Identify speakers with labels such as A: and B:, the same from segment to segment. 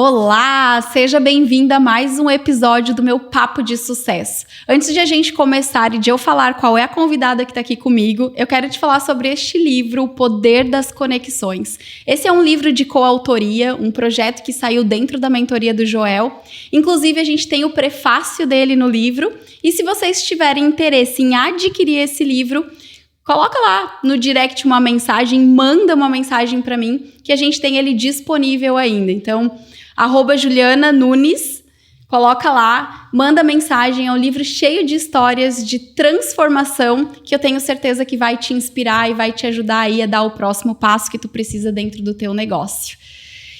A: Olá, seja bem-vinda a mais um episódio do meu Papo de Sucesso. Antes de a gente começar e de eu falar qual é a convidada que está aqui comigo, eu quero te falar sobre este livro, O Poder das Conexões. Esse é um livro de coautoria, um projeto que saiu dentro da mentoria do Joel. Inclusive, a gente tem o prefácio dele no livro. E se vocês tiverem interesse em adquirir esse livro, coloca lá no direct uma mensagem, manda uma mensagem para mim, que a gente tem ele disponível ainda. Então, @Juliana Nunes, coloca lá, manda mensagem, é um livro cheio de histórias de transformação que eu tenho certeza que vai te inspirar e vai te ajudar aí a dar o próximo passo que tu precisa dentro do teu negócio.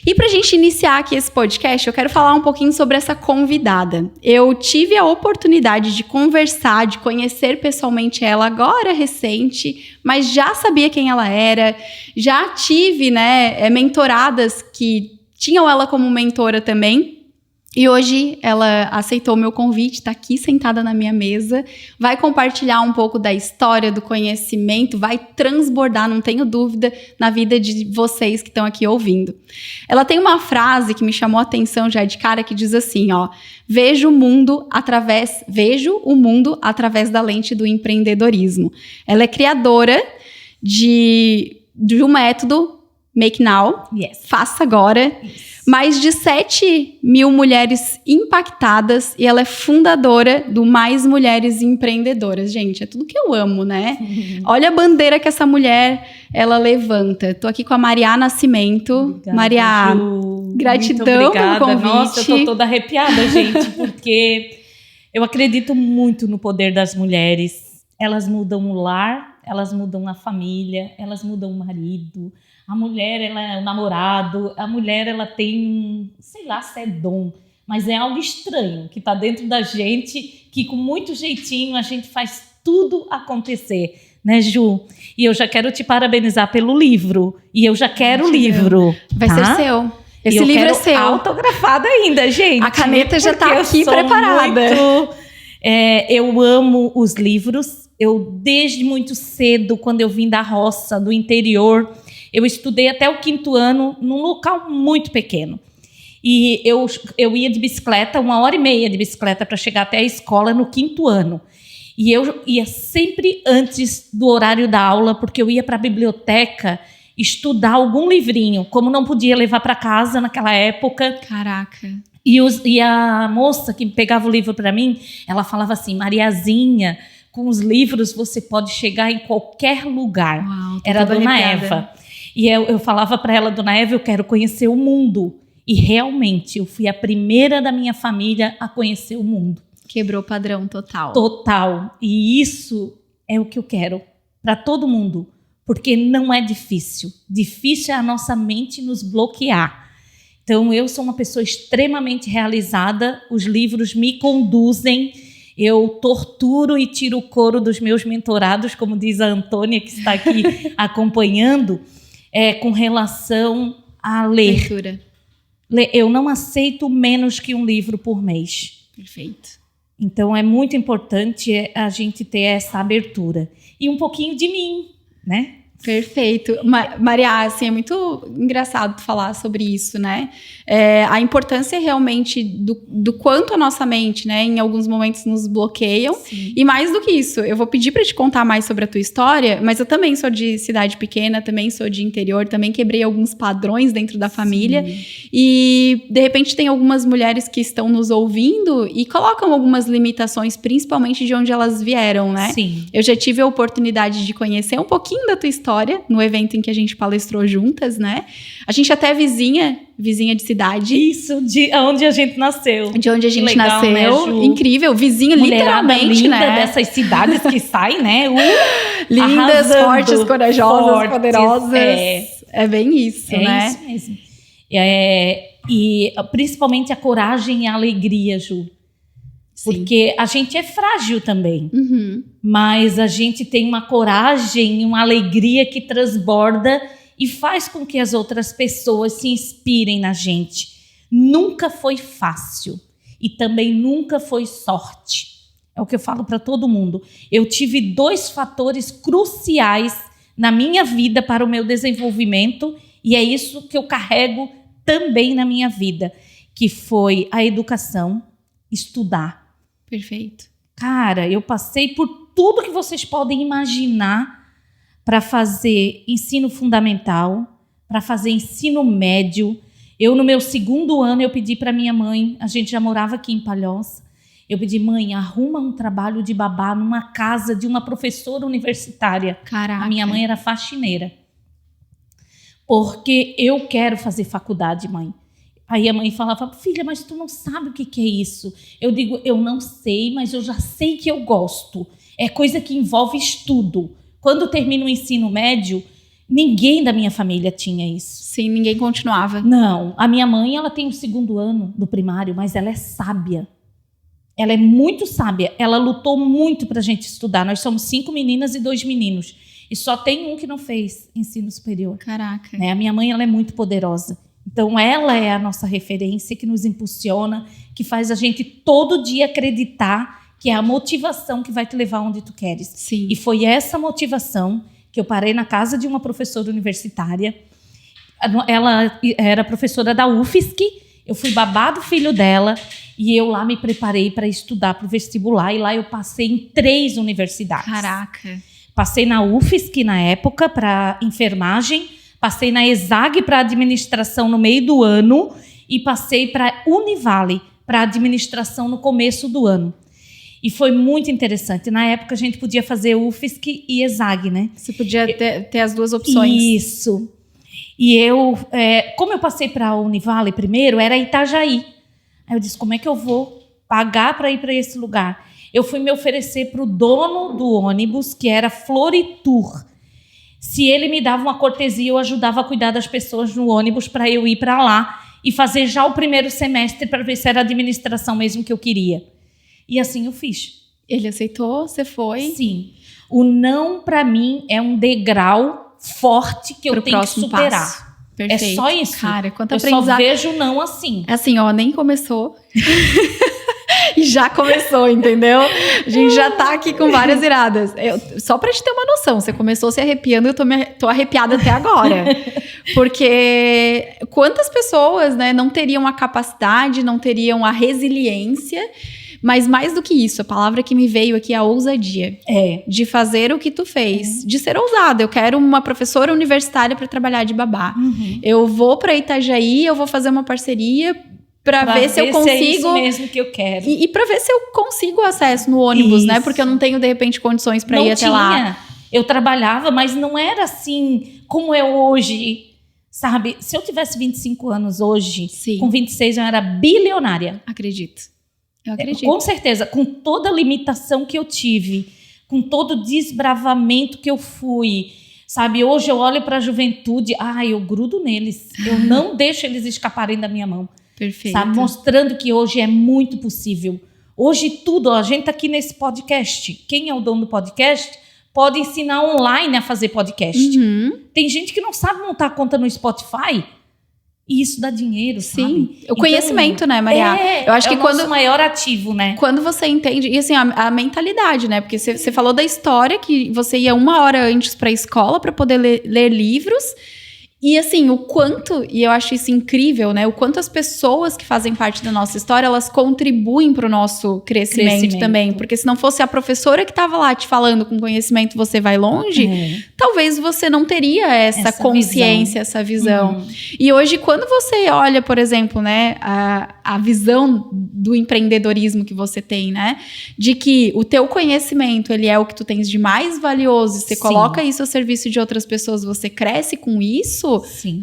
A: E para a gente iniciar aqui esse podcast, eu quero falar um pouquinho sobre essa convidada. Eu tive a oportunidade de conversar, de conhecer pessoalmente ela agora recente, mas já sabia quem ela era, já tive, mentoradas que tinham ela como mentora também. E hoje ela aceitou o meu convite, está aqui sentada na minha mesa, vai compartilhar um pouco da história, do conhecimento, vai transbordar, não tenho dúvida, na vida de vocês que estão aqui ouvindo. Ela tem uma frase que me chamou a atenção já de cara, que diz assim, vejo o mundo através da lente do empreendedorismo. Ela é criadora de um método Make Now, Faça Agora. Mais de 7 mil mulheres impactadas e ela é fundadora do Mais Mulheres Empreendedoras. Gente, é tudo que eu amo, né? Olha a bandeira que essa mulher, ela levanta. Tô aqui com a Maria Nascimento.
B: Obrigada,
A: Maria,
B: Ju.
A: gratidão pelo convite.
B: Nossa, eu tô toda arrepiada, gente, porque eu acredito muito no poder das mulheres. Elas mudam o lar, elas mudam a família, elas mudam o marido. A mulher, ela é o namorado, a mulher, ela tem sei lá se é dom, mas é algo estranho que está dentro da gente, que com muito jeitinho a gente faz tudo acontecer, né, Ju? E eu já quero te parabenizar pelo livro, e eu já quero o livro.
A: Vai ser seu. Esse livro é seu.
B: Autografado ainda, gente.
A: A caneta já está aqui preparada.
B: Eu amo os livros. Eu, desde muito cedo, quando eu vim da roça, do interior, eu estudei até o 5º ano num local muito pequeno. E eu ia de bicicleta, 1h30 de bicicleta para chegar até a escola no 5º ano. E eu ia sempre antes do horário da aula, porque eu ia para a biblioteca estudar algum livrinho, como não podia levar para casa naquela época.
A: Caraca.
B: E a moça que pegava o livro para mim, ela falava assim, Mariazinha, com os livros você pode chegar em qualquer lugar.
A: Uau,
B: era a Dona Eva. E eu falava para ela, Dona Eva, eu quero conhecer o mundo. E realmente, eu fui a primeira da minha família a conhecer o mundo.
A: Quebrou o padrão total.
B: Total. E isso é o que eu quero para todo mundo. Porque não é difícil. Difícil é a nossa mente nos bloquear. Então, eu sou uma pessoa extremamente realizada. Os livros me conduzem. Eu torturo e tiro o couro dos meus mentorados, como diz a Antônia, que está aqui acompanhando. Com relação a ler.
A: Leitura.
B: Eu não aceito menos que um livro por mês.
A: Perfeito.
B: Então, é muito importante a gente ter essa abertura. E um pouquinho de mim, né?
A: Perfeito. Maria, assim, é muito engraçado tu falar sobre isso, né? A importância realmente do quanto a nossa mente, né, em alguns momentos nos bloqueiam. Sim. E mais do que isso, eu vou pedir para te contar mais sobre a tua história, mas eu também sou de cidade pequena, também sou de interior, também quebrei alguns padrões dentro da família. Sim. E, de repente, tem algumas mulheres que estão nos ouvindo e colocam algumas limitações, principalmente de onde elas vieram, né? Sim. Eu já tive a oportunidade de conhecer um pouquinho da tua história no evento em que a gente palestrou juntas, né? A gente até é vizinha de cidade.
B: Isso, de onde a gente nasceu.
A: De onde a gente nasceu. Né, incrível, vizinha, literalmente,
B: linda,
A: né?
B: Dessas cidades que saem, né?
A: Lindas, fortes, corajosas, poderosas. É bem isso, né?
B: É isso mesmo. E principalmente a coragem e a alegria, Ju. Sim. Porque a gente é frágil também. Uhum. Mas a gente tem uma coragem, uma alegria que transborda e faz com que as outras pessoas se inspirem na gente. Nunca foi fácil. E também nunca foi sorte. É o que eu falo para todo mundo. Eu tive 2 fatores cruciais na minha vida para o meu desenvolvimento. E é isso que eu carrego também na minha vida. que foi a educação, estudar.
A: Perfeito.
B: Cara, eu passei por tudo que vocês podem imaginar para fazer ensino fundamental, para fazer ensino médio. Eu, no meu 2º ano, eu pedi para minha mãe, a gente já morava aqui em Palhoça, eu pedi, mãe, arruma um trabalho de babá numa casa de uma professora universitária.
A: Caraca.
B: A minha mãe era faxineira. Porque eu quero fazer faculdade, mãe. Aí a mãe falava, filha, mas tu não sabe o que é isso. Eu digo, eu não sei, mas eu já sei que eu gosto. É coisa que envolve estudo. Quando termino o ensino médio, ninguém da minha família tinha isso.
A: Sim, ninguém continuava.
B: Não, a minha mãe, ela tem o 2º ano do primário, mas ela é sábia. Ela é muito sábia. Ela lutou muito para a gente estudar. Nós somos 5 meninas e 2 meninos. E só tem um que não fez ensino superior.
A: Caraca.
B: Né? A minha mãe, ela é muito poderosa. Então, ela é a nossa referência, que nos impulsiona, que faz a gente todo dia acreditar que é a motivação que vai te levar onde tu queres.
A: Sim.
B: E foi essa motivação que eu parei na casa de uma professora universitária. Ela era professora da UFSC, eu fui babá do filho dela e eu lá me preparei para estudar para o vestibular e lá eu passei em 3 universidades.
A: Caraca.
B: Passei na UFSC na época para enfermagem, passei na ESAG para administração no meio do ano e passei para Univale para administração no começo do ano. E foi muito interessante. Na época a gente podia fazer UFSC e ESAG, né?
A: Você podia ter as 2 opções.
B: Isso. E eu, como eu passei para a Univale primeiro, era Itajaí. Aí eu disse, como é que eu vou pagar para ir para esse lugar? Eu fui me oferecer para o dono do ônibus, que era Floritur. Se ele me dava uma cortesia, eu ajudava a cuidar das pessoas no ônibus para eu ir para lá e fazer já o primeiro semestre para ver se era a administração mesmo que eu queria. E assim eu fiz.
A: Ele aceitou? Você foi?
B: Sim. O não, para mim, é um degrau forte que eu tenho que superar.
A: Passo. Perfeito.
B: É só isso.
A: Cara, quanto
B: eu só vejo não assim.
A: Assim, ó, nem começou. E já começou, entendeu? A gente já tá aqui com várias iradas. Só pra te ter uma noção, você começou se arrepiando e eu tô arrepiada até agora. Porque quantas pessoas, né, não teriam a capacidade, não teriam a resiliência, mas mais do que isso, a palavra que me veio aqui é a ousadia. De fazer o que tu fez, de ser ousada. Eu quero uma professora universitária para trabalhar de babá. Eu vou para Itajaí, eu vou fazer uma parceria para ver se eu consigo.
B: É isso mesmo que eu quero.
A: E para ver se eu consigo acesso no ônibus, né? Porque eu não tenho, de repente, condições para ir até lá.
B: Eu trabalhava, mas não era assim como é hoje. Sabe? Se eu tivesse 25 anos hoje,
A: Sim.
B: Com 26 eu era bilionária.
A: Acredito. Eu acredito.
B: Com certeza, com toda a limitação que eu tive, com todo o desbravamento que eu fui, sabe? Hoje eu olho para a juventude, eu grudo neles, eu não deixo eles escaparem da minha mão.
A: Perfeito.
B: Sabe? Mostrando que hoje é muito possível. Hoje tudo, a gente tá aqui nesse podcast. Quem é o dono do podcast pode ensinar online a fazer podcast. Tem gente que não sabe montar conta no Spotify. E isso dá dinheiro,
A: Sim.
B: sabe?
A: O conhecimento, né, Maria? Eu acho que
B: o nosso maior ativo, né?
A: Quando você entende, e assim, a mentalidade, né? Porque você falou da história que você ia 1 hora antes para a escola para poder ler livros. E assim, o quanto, e eu acho isso incrível, né? O quanto as pessoas que fazem parte da nossa história, elas contribuem para o nosso crescimento também. Porque se não fosse a professora que estava lá te falando com conhecimento, você vai longe, talvez você não teria essa consciência, essa visão. E hoje, quando você olha, por exemplo, né, a visão do empreendedorismo que você tem, né? De que o teu conhecimento, ele é o que tu tens de mais valioso, você coloca isso ao serviço de outras pessoas, você cresce com isso,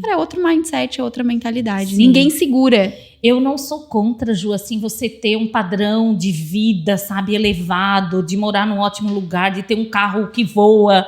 A: é outro mindset, é outra mentalidade. Ninguém segura.
B: Eu não sou contra, Ju, assim, você ter um padrão de vida, sabe, elevado, de morar num ótimo lugar, de ter um carro que voa,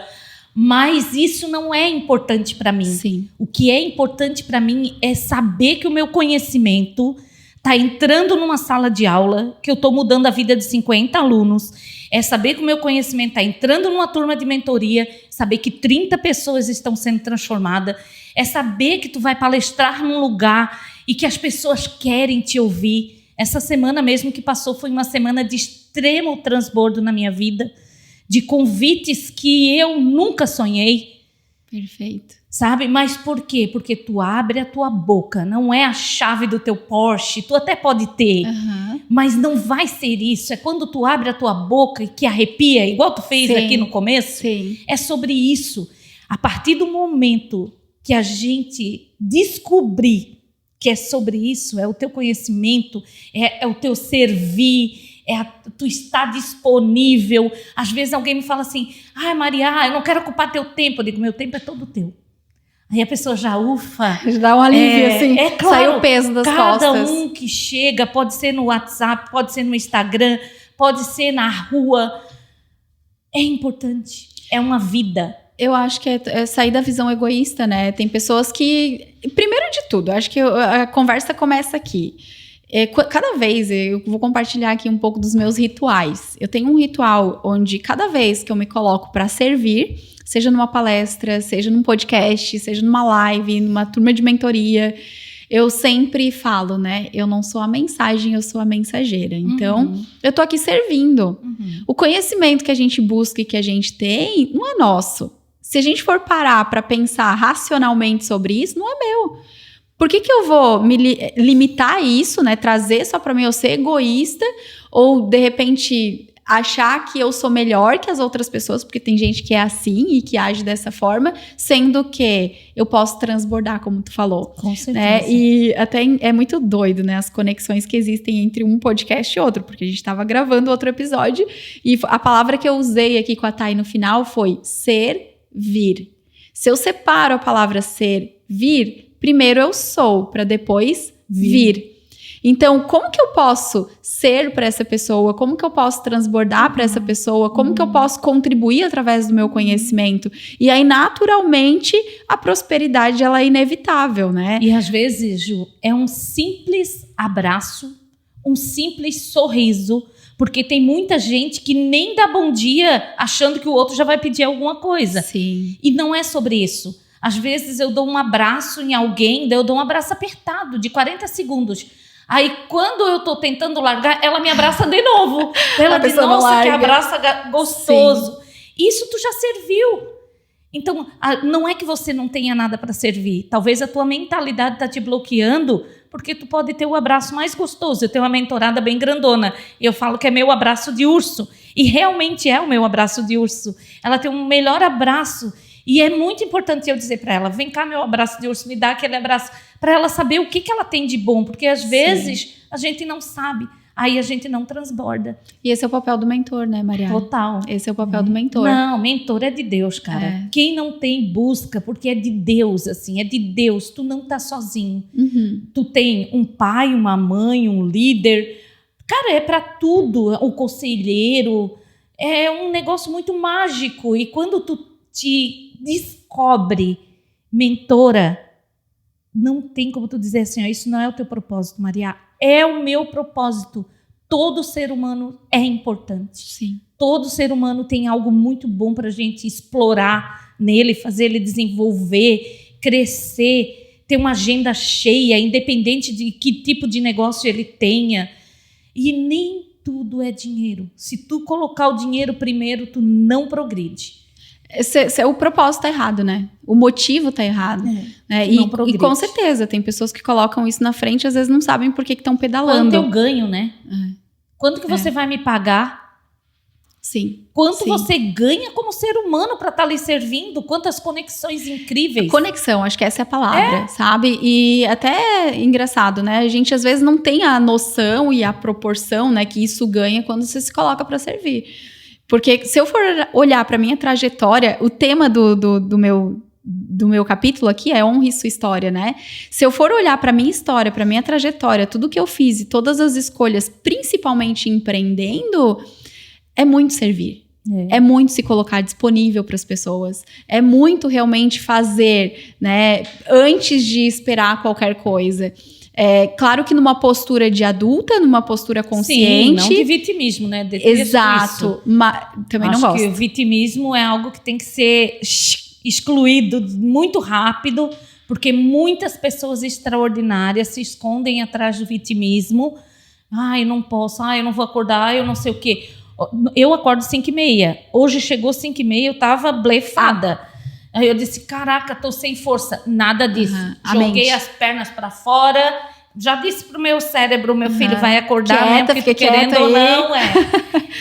B: mas isso não é importante para mim.
A: Sim.
B: O que é importante para mim é saber que o meu conhecimento tá entrando numa sala de aula, que eu tô mudando a vida de 50 alunos, é saber que o meu conhecimento tá entrando numa turma de mentoria, saber que 30 pessoas estão sendo transformadas, é saber que tu vai palestrar num lugar e que as pessoas querem te ouvir. Essa semana mesmo que passou foi uma semana de extremo transbordo na minha vida, de convites que eu nunca sonhei.
A: Perfeito.
B: Sabe? Mas por quê? Porque tu abre a tua boca, não é a chave do teu Porsche, tu até pode ter, mas não vai ser isso. É quando tu abre a tua boca e que arrepia, igual tu fez aqui no começo.
A: Sim.
B: É sobre isso. A partir do momento que a gente descobrir que é sobre isso, é o teu conhecimento, é o teu servir, tu estar disponível. Às vezes alguém me fala assim, ai Maria, eu não quero ocupar teu tempo. Eu digo, meu tempo é todo teu. Aí a pessoa já ufa.
A: Já dá um alívio, assim.
B: Claro,
A: sai o peso das costas.
B: Cada um que chega, pode ser no WhatsApp, pode ser no Instagram, pode ser na rua. É importante. É uma vida.
A: Eu acho que é sair da visão egoísta, né? Tem pessoas que... Primeiro de tudo, acho que a conversa começa aqui. Cada vez, eu vou compartilhar aqui um pouco dos meus rituais. Eu tenho um ritual onde cada vez que eu me coloco para servir, seja numa palestra, seja num podcast, seja numa live, numa turma de mentoria, eu sempre falo, né? Eu não sou a mensagem, eu sou a mensageira. Então, eu tô aqui servindo. O conhecimento que a gente busca e que a gente tem não é nosso. Se a gente for parar para pensar racionalmente sobre isso, não é meu. Por que eu vou me limitar a isso, né? Trazer só para mim eu ser egoísta ou, de repente, achar que eu sou melhor que as outras pessoas, porque tem gente que é assim e que age dessa forma, sendo que eu posso transbordar, como tu falou.
B: Com certeza.
A: Né? E até é muito doido, né? As conexões que existem entre um podcast e outro, porque a gente estava gravando outro episódio e a palavra que eu usei aqui com a Thay no final foi servir. Se eu separo a palavra servir, primeiro eu sou, para depois vir. Então, como que eu posso ser para essa pessoa? Como que eu posso transbordar para essa pessoa? Como que eu posso contribuir através do meu conhecimento? E aí, naturalmente, a prosperidade ela é inevitável, né?
B: E às vezes, Ju, é um simples abraço, um simples sorriso, porque tem muita gente que nem dá bom dia achando que o outro já vai pedir alguma coisa.
A: Sim.
B: E não é sobre isso. Às vezes eu dou um abraço em alguém, daí eu dou um abraço apertado de 40 segundos. Aí, quando eu tô tentando largar, ela me abraça de novo. Ela diz, nossa, que abraço gostoso. Sim. Isso tu já serviu. Então, não é que você não tenha nada para servir. Talvez a tua mentalidade tá te bloqueando, porque tu pode ter o abraço mais gostoso. Eu tenho uma mentorada bem grandona. E eu falo que é meu abraço de urso. E realmente é o meu abraço de urso. Ela tem um melhor abraço. E é muito importante eu dizer para ela, vem cá meu abraço de urso, me dá aquele abraço, para ela saber o que ela tem de bom, porque às vezes a gente não sabe, aí a gente não transborda.
A: E esse é o papel do mentor, né, Maria?
B: Total.
A: Esse é o papel do mentor.
B: Não, mentor é de Deus, cara. Quem não tem, busca, porque é de Deus, assim, é de Deus, tu não tá sozinho. Tu tem um pai, uma mãe, um líder, cara, é para tudo, o conselheiro, é um negócio muito mágico, e quando tu te descobre mentora, não tem como tu dizer assim, isso não é o teu propósito, Maria, é o meu propósito. Todo ser humano é importante.
A: Sim.
B: Todo ser humano tem algo muito bom para a gente explorar nele, fazer ele desenvolver, crescer, ter uma agenda cheia, independente de que tipo de negócio ele tenha. E nem tudo é dinheiro. Se tu colocar o dinheiro primeiro, tu não progride.
A: O propósito tá errado, né? O motivo tá errado. Né? E com certeza, tem pessoas que colocam isso na frente e às vezes não sabem por que estão pedalando.
B: Quanto eu ganho, né? Quanto que você vai me pagar?
A: Sim.
B: Quanto você ganha como ser humano para estar ali servindo? Quantas conexões incríveis.
A: Conexão, acho que essa é a palavra, sabe? E até engraçado, né? A gente às vezes não tem a noção e a proporção, né, que isso ganha quando você se coloca para servir. Porque se eu for olhar para minha trajetória, o tema do meu capítulo aqui é honre sua história, né? Se eu for olhar para minha história, para minha trajetória, tudo que eu fiz e todas as escolhas, principalmente empreendendo, é muito servir. É muito se colocar disponível para as pessoas. É muito realmente fazer, né? Antes de esperar qualquer coisa. Claro que numa postura de adulta, numa postura consciente.
B: Sim, não de vitimismo, né?
A: Exato. Também não gosto.
B: Acho que o vitimismo é algo que tem que ser excluído muito rápido, porque muitas pessoas extraordinárias se escondem atrás do vitimismo. Eu não posso, eu não vou acordar, eu não sei o quê. Eu acordo 5h30. Hoje chegou 5h30, eu estava blefada. Aí eu disse, caraca, tô sem força. Nada disso.
A: Uhum.
B: Joguei as pernas para fora. Já disse pro meu cérebro, meu filho vai acordar,
A: quieta,
B: né? Porque querendo ou não,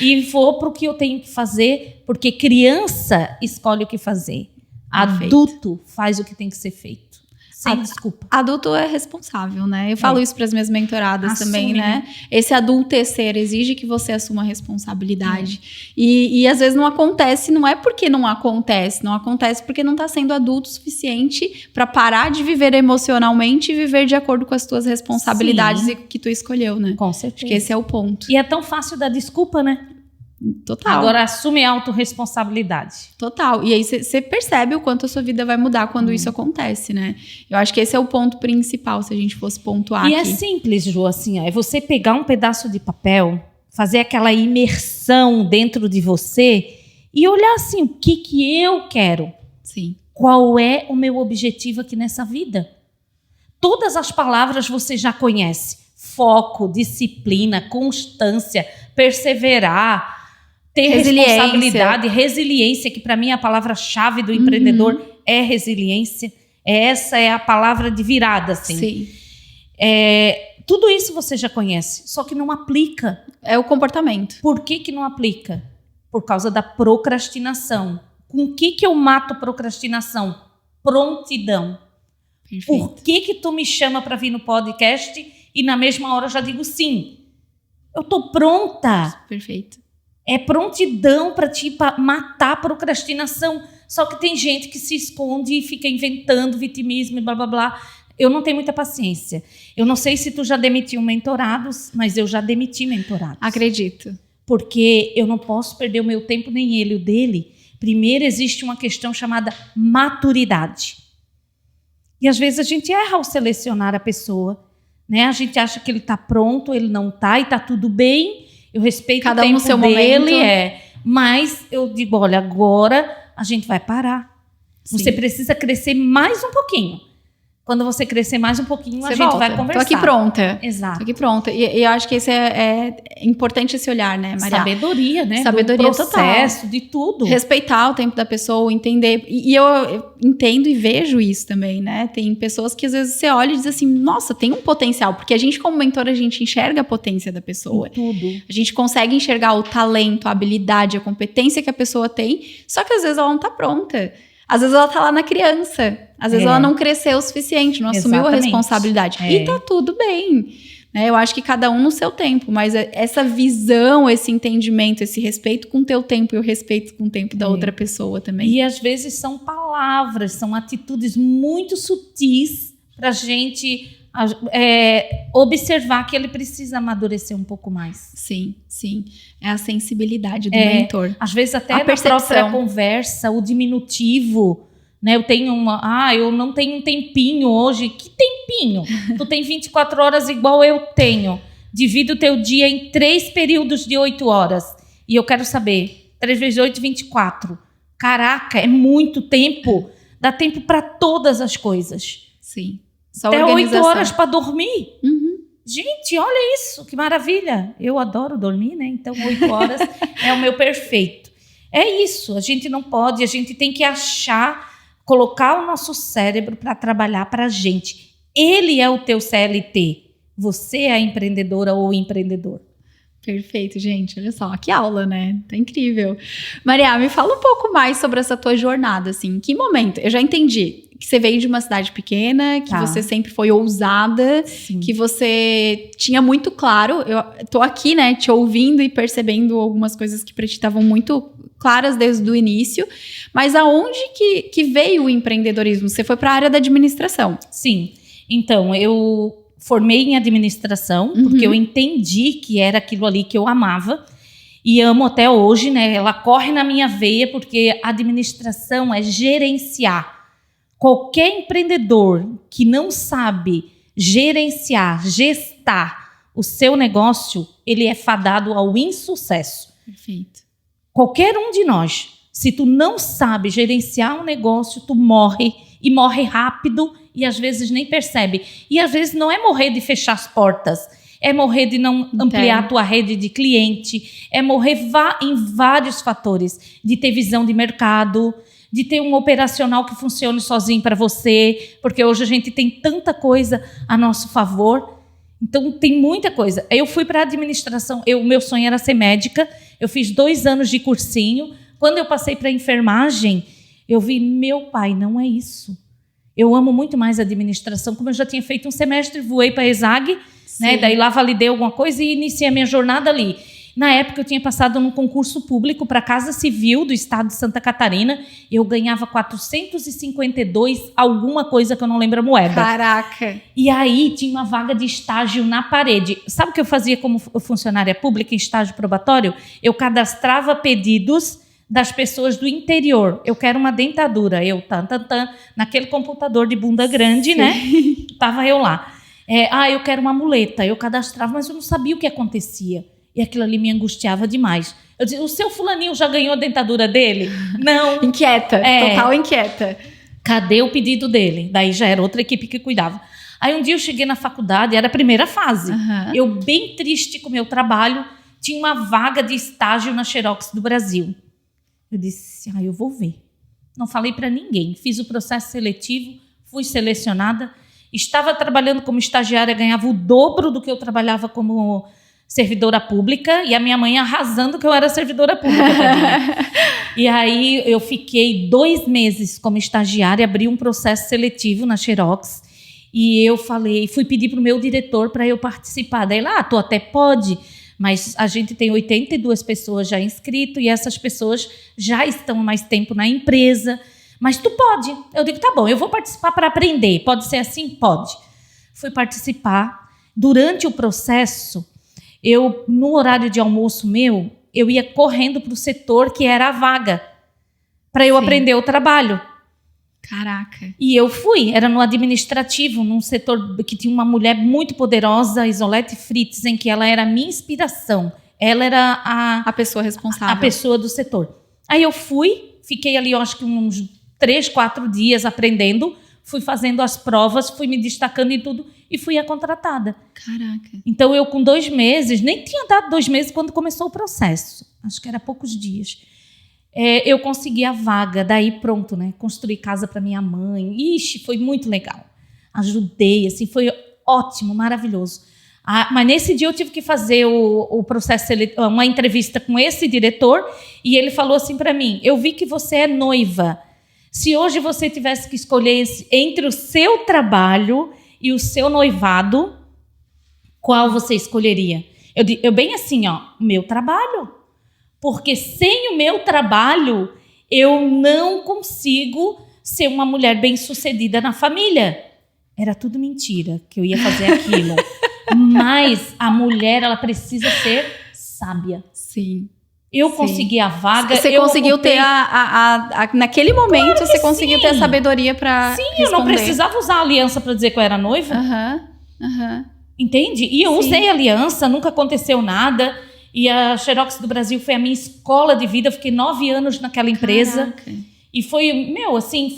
B: E vou pro que eu tenho que fazer, porque criança escolhe o que fazer. Adulto faz o que tem que ser feito. Sem desculpa.
A: Adulto é responsável, né? Eu falo isso para as minhas mentoradas também, né? Esse adultecer exige que você assuma a responsabilidade. E às vezes não acontece, não é porque não acontece porque não está sendo adulto o suficiente para parar de viver emocionalmente e viver de acordo com as tuas responsabilidades que tu escolheu, né?
B: Com certeza.
A: Acho que esse é o ponto.
B: E é tão fácil dar desculpa, né?
A: Total.
B: Agora assume a autorresponsabilidade.
A: Total. E aí você percebe o quanto a sua vida vai mudar quando isso acontece, né? Eu acho que esse é o ponto principal, se a gente fosse pontuar aqui.
B: E é simples, Ju, assim, é você pegar um pedaço de papel, fazer aquela imersão dentro de você e olhar assim, o que eu quero?
A: Sim.
B: Qual é o meu objetivo aqui nessa vida? Todas as palavras você já conhece. Foco, disciplina, constância, perseverar, ter responsabilidade, resiliência, que para mim é a palavra-chave do empreendedor é resiliência. Essa é a palavra de virada, assim.
A: Sim.
B: Tudo isso você já conhece, só que não aplica.
A: É o comportamento.
B: Por que não aplica? Por causa da procrastinação. Com o que eu mato procrastinação? Prontidão.
A: Perfeito.
B: Por que tu me chama para vir no podcast e na mesma hora eu já digo sim? Eu tô pronta.
A: Perfeito.
B: É prontidão para te matar a procrastinação. Só que tem gente que se esconde e fica inventando vitimismo e blá, blá, blá. Eu não tenho muita paciência. Eu não sei se tu já demitiu mentorados, mas eu já demiti mentorados.
A: Acredito.
B: Porque eu não posso perder o meu tempo, nem ele, o dele. Primeiro existe uma questão chamada maturidade. E às vezes a gente erra ao selecionar a pessoa, né? A gente acha que ele está pronto, ele não está e está tudo bem. Eu respeito
A: cada
B: o tempo
A: no seu
B: dele,
A: momento.
B: Mas eu digo, olha, agora a gente vai parar.
A: Sim.
B: Você precisa crescer mais um pouquinho. Quando você crescer mais um pouquinho, a gente vai conversar.
A: Tô aqui pronta.
B: Exato.
A: Tô aqui pronta. E eu acho que esse é importante esse olhar, né, Maria?
B: Sabedoria, né?
A: Sabedoria
B: do processo,
A: total.
B: de tudo.
A: Respeitar o tempo da pessoa, entender. E eu entendo e vejo isso também, né? Tem pessoas que às vezes você olha e diz assim, nossa, tem um potencial. Porque a gente, como mentor, a gente enxerga a potência da pessoa.
B: Em tudo.
A: A gente consegue enxergar o talento, a habilidade, a competência que a pessoa tem. Só que às vezes ela não tá pronta. Às vezes ela tá lá na criança. Às vezes ela não cresceu o suficiente, não assumiu a responsabilidade. E tá tudo bem. Né? Eu acho que cada um no seu tempo. Mas essa visão, esse entendimento, esse respeito com o teu tempo e o respeito com o tempo da outra pessoa também.
B: E às vezes são palavras, são atitudes muito sutis pra gente observar que ele precisa amadurecer um pouco mais.
A: Sim, sim. É a sensibilidade do mentor.
B: Às vezes até na própria conversa, o diminutivo, né? Eu não tenho um tempinho hoje. Que tempinho? Tu tem 24 horas igual eu tenho. Divide o teu dia em 3 períodos de 8 horas. E eu quero saber, 3 vezes 8, 24. Caraca, é muito tempo. Dá tempo para todas as coisas.
A: Sim. Só
B: até 8 horas para dormir. Gente, olha isso, que maravilha. Eu adoro dormir, né? Então 8 horas é o meu perfeito. É isso, a gente não pode, a gente tem que colocar o nosso cérebro para trabalhar para a gente. Ele é o teu CLT. Você é a empreendedora ou empreendedor.
A: Perfeito, gente. Olha só, que aula, né? Tá incrível. Maria, me fala um pouco mais sobre essa tua jornada, assim. Em que momento? Eu já entendi que você veio de uma cidade pequena, que você sempre foi ousada, que você tinha muito claro. Eu tô aqui, né, te ouvindo e percebendo algumas coisas que pra ti estavam muito claras desde o início. Mas aonde que veio o empreendedorismo? Você foi para a área da administração?
B: Sim. Então, eu formei em administração, porque eu entendi que era aquilo ali que eu amava. E amo até hoje, né? Ela corre na minha veia, porque a administração é gerenciar. Qualquer empreendedor que não sabe gerenciar, gestar o seu negócio, ele é fadado ao insucesso.
A: Perfeito.
B: Qualquer um de nós, se tu não sabe gerenciar um negócio, tu morre, e morre rápido, e às vezes nem percebe. E às vezes não é morrer de fechar as portas, é morrer de não ampliar a tua rede de cliente, é morrer em vários fatores, de ter visão de mercado, de ter um operacional que funcione sozinho para você, porque hoje a gente tem tanta coisa a nosso favor. Então, tem muita coisa. Eu fui para a administração, meu sonho era ser médica, eu fiz 2 anos de cursinho. Quando eu passei para a enfermagem, eu vi, meu pai, não é isso. Eu amo muito mais a administração, como eu já tinha feito um semestre, voei para a ESAG, né? Daí lá validei alguma coisa e iniciei a minha jornada ali. Na época, eu tinha passado num concurso público para a Casa Civil do estado de Santa Catarina. Eu ganhava 452, alguma coisa que eu não lembro a moeda.
A: Caraca!
B: E aí, tinha uma vaga de estágio na parede. Sabe o que eu fazia como funcionária pública em estágio probatório? Eu cadastrava pedidos das pessoas do interior. Eu quero uma dentadura. Eu, naquele computador de bunda grande, né? Tava eu lá. Eu quero uma muleta. Eu cadastrava, mas eu não sabia o que acontecia. E aquilo ali me angustiava demais. Eu dizia, o seu fulaninho já ganhou a dentadura dele? Não.
A: Inquieta, total inquieta.
B: Cadê o pedido dele? Daí já era outra equipe que cuidava. Aí um dia eu cheguei na faculdade, era a primeira fase. Eu bem triste com o meu trabalho, tinha uma vaga de estágio na Xerox do Brasil. Eu disse, eu vou ver. Não falei para ninguém. Fiz o processo seletivo, fui selecionada. Estava trabalhando como estagiária, ganhava o dobro do que eu trabalhava como servidora pública, e a minha mãe arrasando que eu era servidora pública. E aí eu fiquei 2 meses como estagiária, abri um processo seletivo na Xerox, e eu fui pedir para o meu diretor para eu participar. Daí lá, tu até pode, mas a gente tem 82 pessoas já inscritas, e essas pessoas já estão há mais tempo na empresa, mas tu pode. Eu digo, tá bom, eu vou participar para aprender. Pode ser assim? Pode. Fui participar. Durante o processo, no horário de almoço eu ia correndo para o setor que era a vaga, para eu aprender o trabalho.
A: Caraca.
B: E eu fui, era no administrativo, num setor que tinha uma mulher muito poderosa, Isolete Fritz, em que ela era a minha inspiração. Ela era a
A: pessoa responsável.
B: A pessoa do setor. Aí eu fui, fiquei ali, eu acho que uns 3, 4 dias aprendendo, fui fazendo as provas, fui me destacando em tudo e fui a contratada.
A: Caraca.
B: Então, eu com 2 meses, nem tinha dado 2 meses quando começou o processo. Acho que era poucos dias. Eu consegui a vaga, daí pronto, né? Construí casa para minha mãe. Ixi, foi muito legal. Ajudei, assim, foi ótimo, maravilhoso. Mas nesse dia eu tive que fazer o processo, uma entrevista com esse diretor, e ele falou assim para mim, eu vi que você é noiva. Se hoje você tivesse que escolher entre o seu trabalho e o seu noivado, qual você escolheria? Eu bem assim, meu trabalho. Porque sem o meu trabalho, eu não consigo ser uma mulher bem-sucedida na família. Era tudo mentira que eu ia fazer aquilo. Mas a mulher, ela precisa ser sábia.
A: Sim.
B: Eu consegui a vaga.
A: Você conseguiu ter naquele momento, claro, você conseguiu ter a sabedoria para responder.
B: Sim, eu não precisava usar a aliança para dizer que eu era noiva. Entende? E eu usei a aliança, nunca aconteceu nada. E a Xerox do Brasil foi a minha escola de vida. Eu fiquei 9 anos naquela empresa. Caraca. E foi,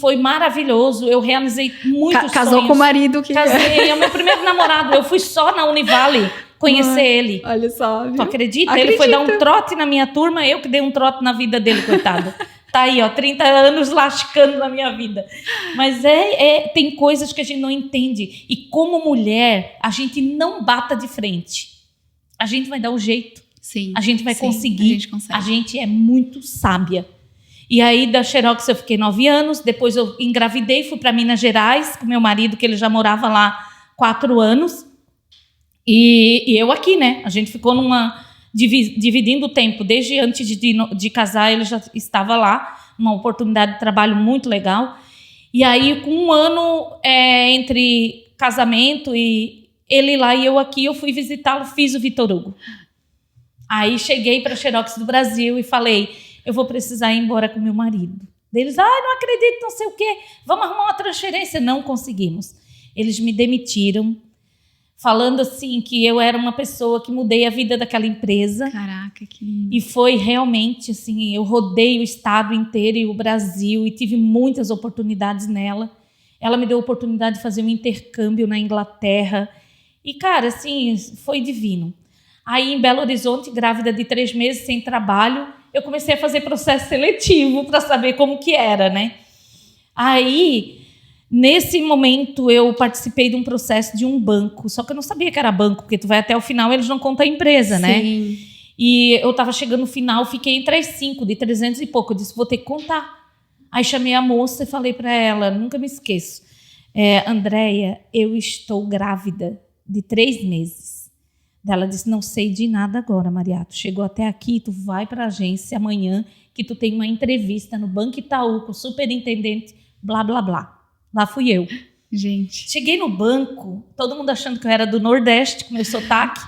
B: foi maravilhoso. Eu realizei muitos sonhos.
A: Casou com o marido que...
B: Casei, é o meu primeiro namorado. Eu fui só na Univale conhecer ele.
A: Olha só, viu?
B: Tu acredita? Ele foi dar um trote na minha turma, eu que dei um trote na vida dele, coitado. Tá aí, 30 anos lascando na minha vida. Mas tem coisas que a gente não entende. E como mulher, a gente não bata de frente. A gente vai dar o jeito.
A: Sim.
B: A gente vai conseguir. A gente é muito sábia. E aí, da Xerox, eu fiquei 9 anos. Depois eu engravidei, fui para Minas Gerais com meu marido, que ele já morava lá 4 anos. E eu aqui, né? A gente ficou dividindo o tempo. Desde antes de casar, ele já estava lá. Uma oportunidade de trabalho muito legal. E aí, com 1 ano entre casamento e ele lá e eu aqui, eu fui visitá-lo, fiz o Vitor Hugo. Aí cheguei para a Xerox do Brasil e falei, eu vou precisar ir embora com meu marido. Eles, não acredito, não sei o quê, vamos arrumar uma transferência. Não conseguimos. Eles me demitiram, falando assim que eu era uma pessoa que mudei a vida daquela empresa.
A: Caraca, que lindo.
B: E foi realmente assim, eu rodei o estado inteiro e o Brasil e tive muitas oportunidades nela. Ela me deu a oportunidade de fazer um intercâmbio na Inglaterra. E, cara, assim, foi divino. Aí, em Belo Horizonte, grávida de 3 meses, sem trabalho, eu comecei a fazer processo seletivo para saber como que era, né? Aí, nesse momento, eu participei de um processo de um banco, só que eu não sabia que era banco, porque tu vai até o final, eles não contam a empresa, né?
A: Sim.
B: E eu estava chegando no final, fiquei entre as 5, de 300 e pouco. Eu disse, vou ter que contar. Aí chamei a moça e falei para ela, nunca me esqueço, Andréia, eu estou grávida de 3 meses. Ela disse, não sei de nada agora, Maria. Tu chegou até aqui, tu vai para a agência amanhã, que tu tem uma entrevista no Banco Itaú com o superintendente, blá, blá, blá. Lá fui eu.
A: Gente.
B: Cheguei no banco, todo mundo achando que eu era do Nordeste, com meu sotaque.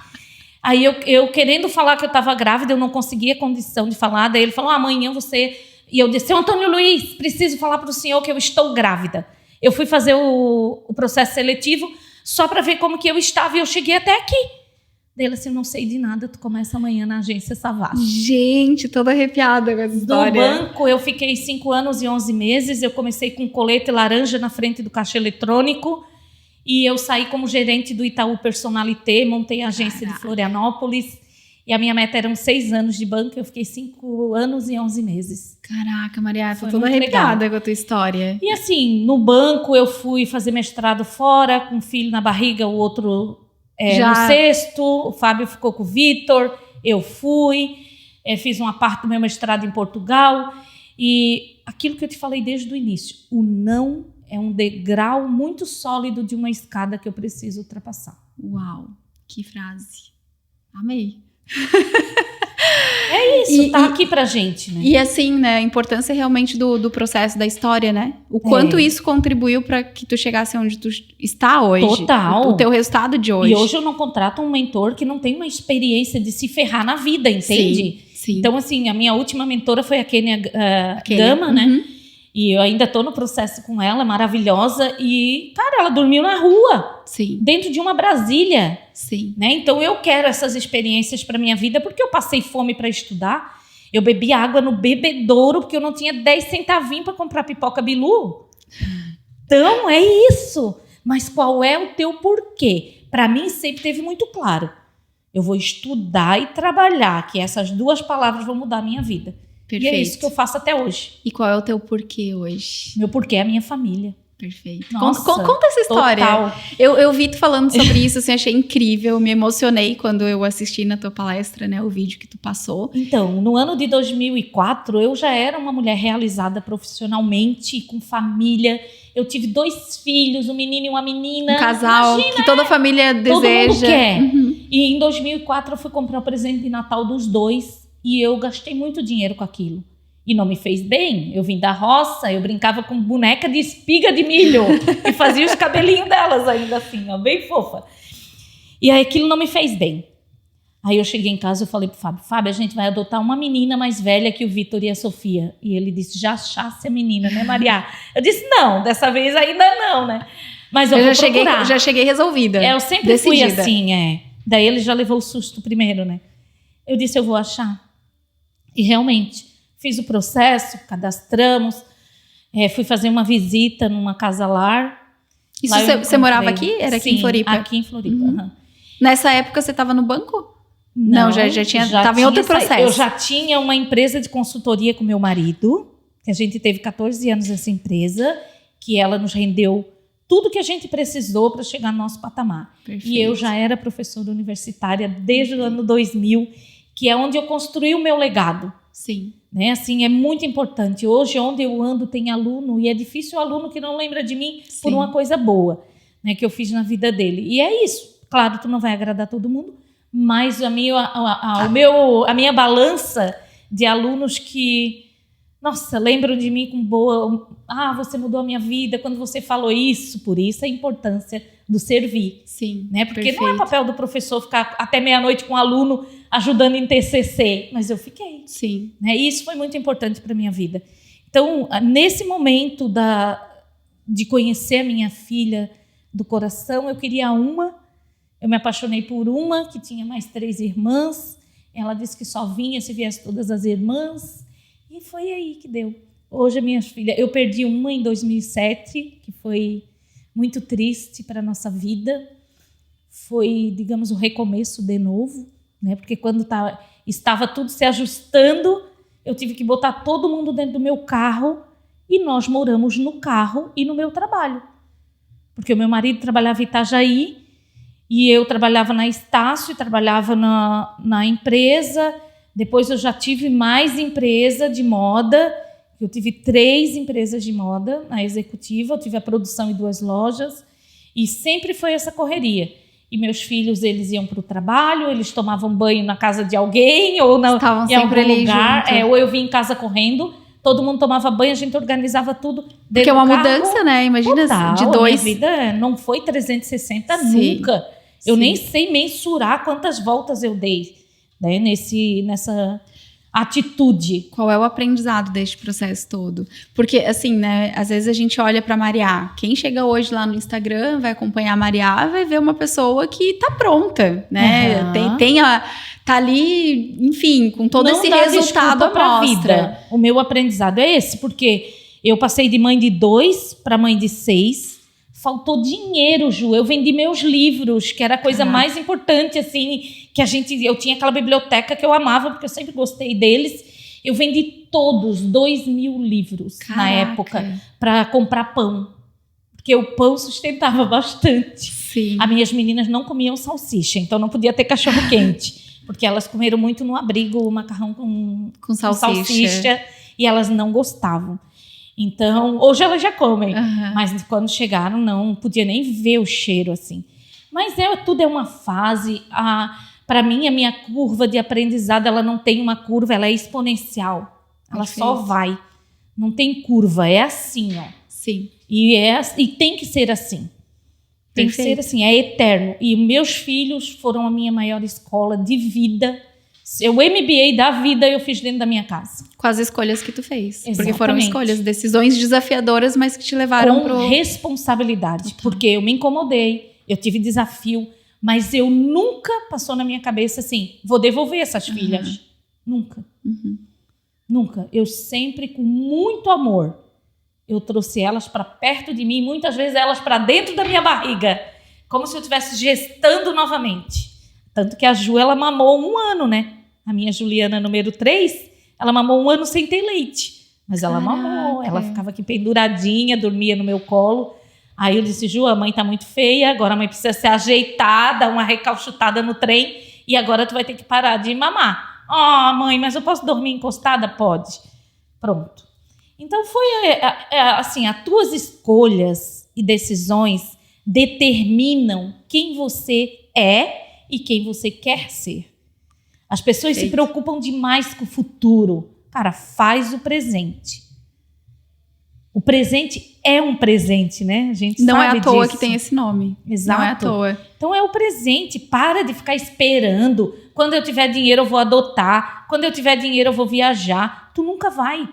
B: Aí eu querendo falar que eu estava grávida, eu não conseguia condição de falar. Daí ele falou, amanhã você... E eu disse, Antônio Luiz, preciso falar para o senhor que eu estou grávida. Eu fui fazer o processo seletivo só para ver como que eu estava e eu cheguei até aqui. Daí ele assim, não sei de nada, tu começa amanhã na agência Savassi.
A: Gente, toda arrepiada com essa história.
B: No banco eu fiquei 5 anos e 11 meses, eu comecei com colete laranja na frente do caixa eletrônico e eu saí como gerente do Itaú Personalité, montei a agência de Florianópolis e a minha meta eram 6 anos de banco, eu fiquei 5 anos e 11 meses.
A: Caraca, Maria, tô toda arrepiada com a tua história.
B: E assim, no banco eu fui fazer mestrado fora, com um filho na barriga, o outro no 6º, o Fábio ficou com o Vitor, eu fui, fiz uma parte do meu mestrado em Portugal e aquilo que eu te falei desde o início, o não é um degrau muito sólido de uma escada que eu preciso ultrapassar.
A: Uau, que frase. Amei.
B: É isso, tá aqui pra gente, né?
A: E assim, né, a importância realmente do processo da história, né? O quanto isso contribuiu para que tu chegasse onde tu está hoje.
B: Total.
A: O teu resultado de hoje.
B: E hoje eu não contrato um mentor que não tem uma experiência de se ferrar na vida, entende?
A: Sim.
B: Então, assim, a minha última mentora foi a Kênia Gama, né? E eu ainda tô no processo com ela, maravilhosa. E, cara, ela dormiu na rua.
A: Sim.
B: Dentro de uma Brasília.
A: Sim.
B: Né? Então, eu quero essas experiências para minha vida, porque eu passei fome para estudar. Eu bebi água no bebedouro, porque eu não tinha 10 centavinhos para comprar pipoca Bilu. Então, é isso. Mas qual é o teu porquê? Para mim, sempre teve muito claro. Eu vou estudar e trabalhar, que essas 2 palavras vão mudar a minha vida.
A: Perfeito.
B: E é isso que eu faço até hoje.
A: E qual é o teu porquê hoje?
B: Meu porquê é a minha família.
A: Perfeito.
B: Nossa,
A: conta essa história.
B: Total.
A: Eu vi tu falando sobre isso, assim, achei incrível, me emocionei quando eu assisti na tua palestra, né, o vídeo que tu passou.
B: Então, no ano de 2004, eu já era uma mulher realizada profissionalmente, com família. Eu tive 2 filhos, um menino e uma menina.
A: Um casal. Imagina, que toda família deseja.
B: Todo mundo quer. E em 2004 eu fui comprar o presente de Natal dos 2 e eu gastei muito dinheiro com aquilo. E não me fez bem. Eu vim da roça, eu brincava com boneca de espiga de milho e fazia os cabelinhos delas ainda assim, ó, bem fofa. E aí aquilo não me fez bem. Aí eu cheguei em casa e falei pro Fábio, Fábio, a gente vai adotar uma menina mais velha que o Vitor e a Sofia. E ele disse, já achasse a menina, né, Maria? Eu disse, não, dessa vez ainda não, né? Mas eu vou procurar.
A: Já cheguei resolvida.
B: Eu sempre decidida. Fui assim, Daí ele já levou o susto primeiro, né? Eu disse, eu vou achar. E realmente, fiz o processo, cadastramos, fui fazer uma visita numa casa-lar.
A: Isso você morava aqui? Era aqui em Floripa?
B: Aqui em Floripa.
A: Nessa época você estava no banco? Não, já estava em outro processo.
B: Eu já tinha uma empresa de consultoria com meu marido, que a gente teve 14 anos nessa empresa, que ela nos rendeu tudo que a gente precisou para chegar no nosso patamar. Perfeito. E eu já era professora universitária desde o ano 2000, que é onde eu construí o meu legado.
A: Sim.
B: Né? Assim, é muito importante. Hoje, onde eu ando, tem aluno, e é difícil o aluno que não lembra de mim por uma coisa boa, né, que eu fiz na vida dele. E é isso. Claro, tu não vai agradar todo mundo, mas a minha balança de alunos que, nossa, lembram de mim com boa... você mudou a minha vida quando você falou isso. Por isso a importância do servir.
A: Sim,
B: né? Porque
A: perfeito.
B: Não é papel do professor ficar até meia-noite com um aluno ajudando em TCC, mas eu fiquei.
A: Sim.
B: Né? E isso foi muito importante para a minha vida. Então, nesse momento de conhecer a minha filha do coração, eu queria eu me apaixonei por uma que tinha mais 3 irmãs, ela disse que só vinha se viesse todas as irmãs, e foi aí que deu. Hoje a minha filha, eu perdi uma em 2007, que foi muito triste para a nossa vida, foi, digamos, o recomeço de novo, né? Porque quando estava tudo se ajustando, eu tive que botar todo mundo dentro do meu carro e nós moramos no carro e no meu trabalho. Porque o meu marido trabalhava em Itajaí e eu trabalhava na Estácio, trabalhava na empresa. Depois eu já tive mais empresa de moda. Eu tive 3 empresas de moda na executiva. Eu tive a produção e 2 lojas. E sempre foi essa correria. E meus filhos, eles iam para o trabalho, eles tomavam banho na casa de alguém ou
A: Estavam
B: em algum
A: sempre
B: lugar. Ou eu vinha em casa correndo, todo mundo tomava banho, a gente organizava tudo dentro
A: Porque é uma
B: do carro.
A: mudança, né? Imagina,
B: total,
A: de 2...
B: Minha vida não foi 360
A: Sim,
B: nunca. Eu
A: sim.
B: nem sei mensurar quantas voltas eu dei, né, nessa atitude.
A: Qual é o aprendizado deste processo todo? Porque, assim, né, às vezes a gente olha para Mariá. Quem chega hoje lá no Instagram vai acompanhar a Mariá, vai ver uma pessoa que tá pronta, né? Tá ali, enfim, com todo esse resultado à mostra.
B: O meu aprendizado é esse, porque eu passei de mãe de 2 para mãe de 6. Faltou dinheiro, Ju. Eu vendi meus livros, que era a coisa mais importante, assim, que eu tinha aquela biblioteca que eu amava, porque eu sempre gostei deles. Eu vendi todos, 2.000 livros na época, para comprar pão. Porque o pão sustentava bastante.
A: Sim.
B: As minhas meninas não comiam salsicha, então não podia ter cachorro quente. Porque elas comeram muito no abrigo o macarrão com salsicha e elas não gostavam. Então, hoje elas já comem, mas quando chegaram não podia nem ver o cheiro assim. Mas tudo é uma fase. Para mim, a minha curva de aprendizado, ela não tem uma curva, ela é exponencial. Ela só vai. Não tem curva, é assim, ó.
A: Sim.
B: E tem que ser assim. Tem que ser assim, é eterno. E meus filhos foram a minha maior escola de vida. O MBA da vida eu fiz dentro da minha casa.
A: Com as escolhas que tu fez.
B: Exatamente.
A: Porque foram escolhas, decisões desafiadoras, mas que te levaram
B: com responsabilidade. Porque eu me incomodei, eu tive desafio, mas eu nunca passou na minha cabeça assim, vou devolver essas filhas. Nunca. Nunca. Eu sempre, com muito amor, eu trouxe elas para perto de mim, muitas vezes elas para dentro da minha barriga, como se eu estivesse gestando novamente. Tanto que a Ju, ela mamou 1 ano, né? A minha Juliana, número 3, ela mamou 1 ano sem ter leite. Mas ela mamou, ela ficava aqui penduradinha, dormia no meu colo. Aí eu disse, Ju, a mãe tá muito feia, agora a mãe precisa ser ajeitada, uma recalchutada no trem, e agora tu vai ter que parar de mamar. Mãe, mas eu posso dormir encostada? Pode. Pronto. Então foi assim, as tuas escolhas e decisões determinam quem você é e quem você quer ser. As pessoas se preocupam demais com o futuro. Cara, faz o presente. O presente é um presente, né? A gente
A: não
B: sabe
A: é à toa
B: disso.
A: Que tem esse nome.
B: Exato.
A: Não é à toa.
B: Então é o presente. Para de ficar esperando. Quando eu tiver dinheiro eu vou adotar. Quando eu tiver dinheiro eu vou viajar. Tu nunca vai.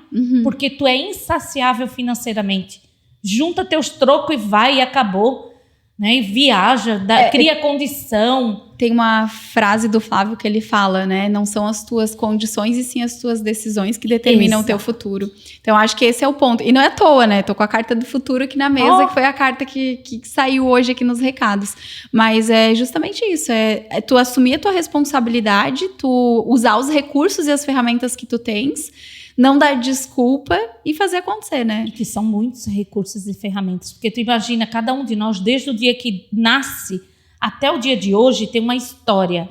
B: Porque tu é insaciável financeiramente. Junta teus trocos e vai e acabou. Né? E viaja, cria condição.
A: Tem uma frase do Flávio que ele fala, né? Não são as tuas condições e sim as tuas decisões que determinam o teu futuro. Então, acho que esse é o ponto. E não é à toa, né? Tô com a carta do futuro aqui na mesa, que foi a carta que saiu hoje aqui nos recados. Mas é justamente isso. É tu assumir a tua responsabilidade, tu usar os recursos e as ferramentas que tu tens, não dar desculpa e fazer acontecer, né?
B: E que são muitos recursos e ferramentas. Porque tu imagina, cada um de nós, desde o dia que nasce até o dia de hoje, tem uma história.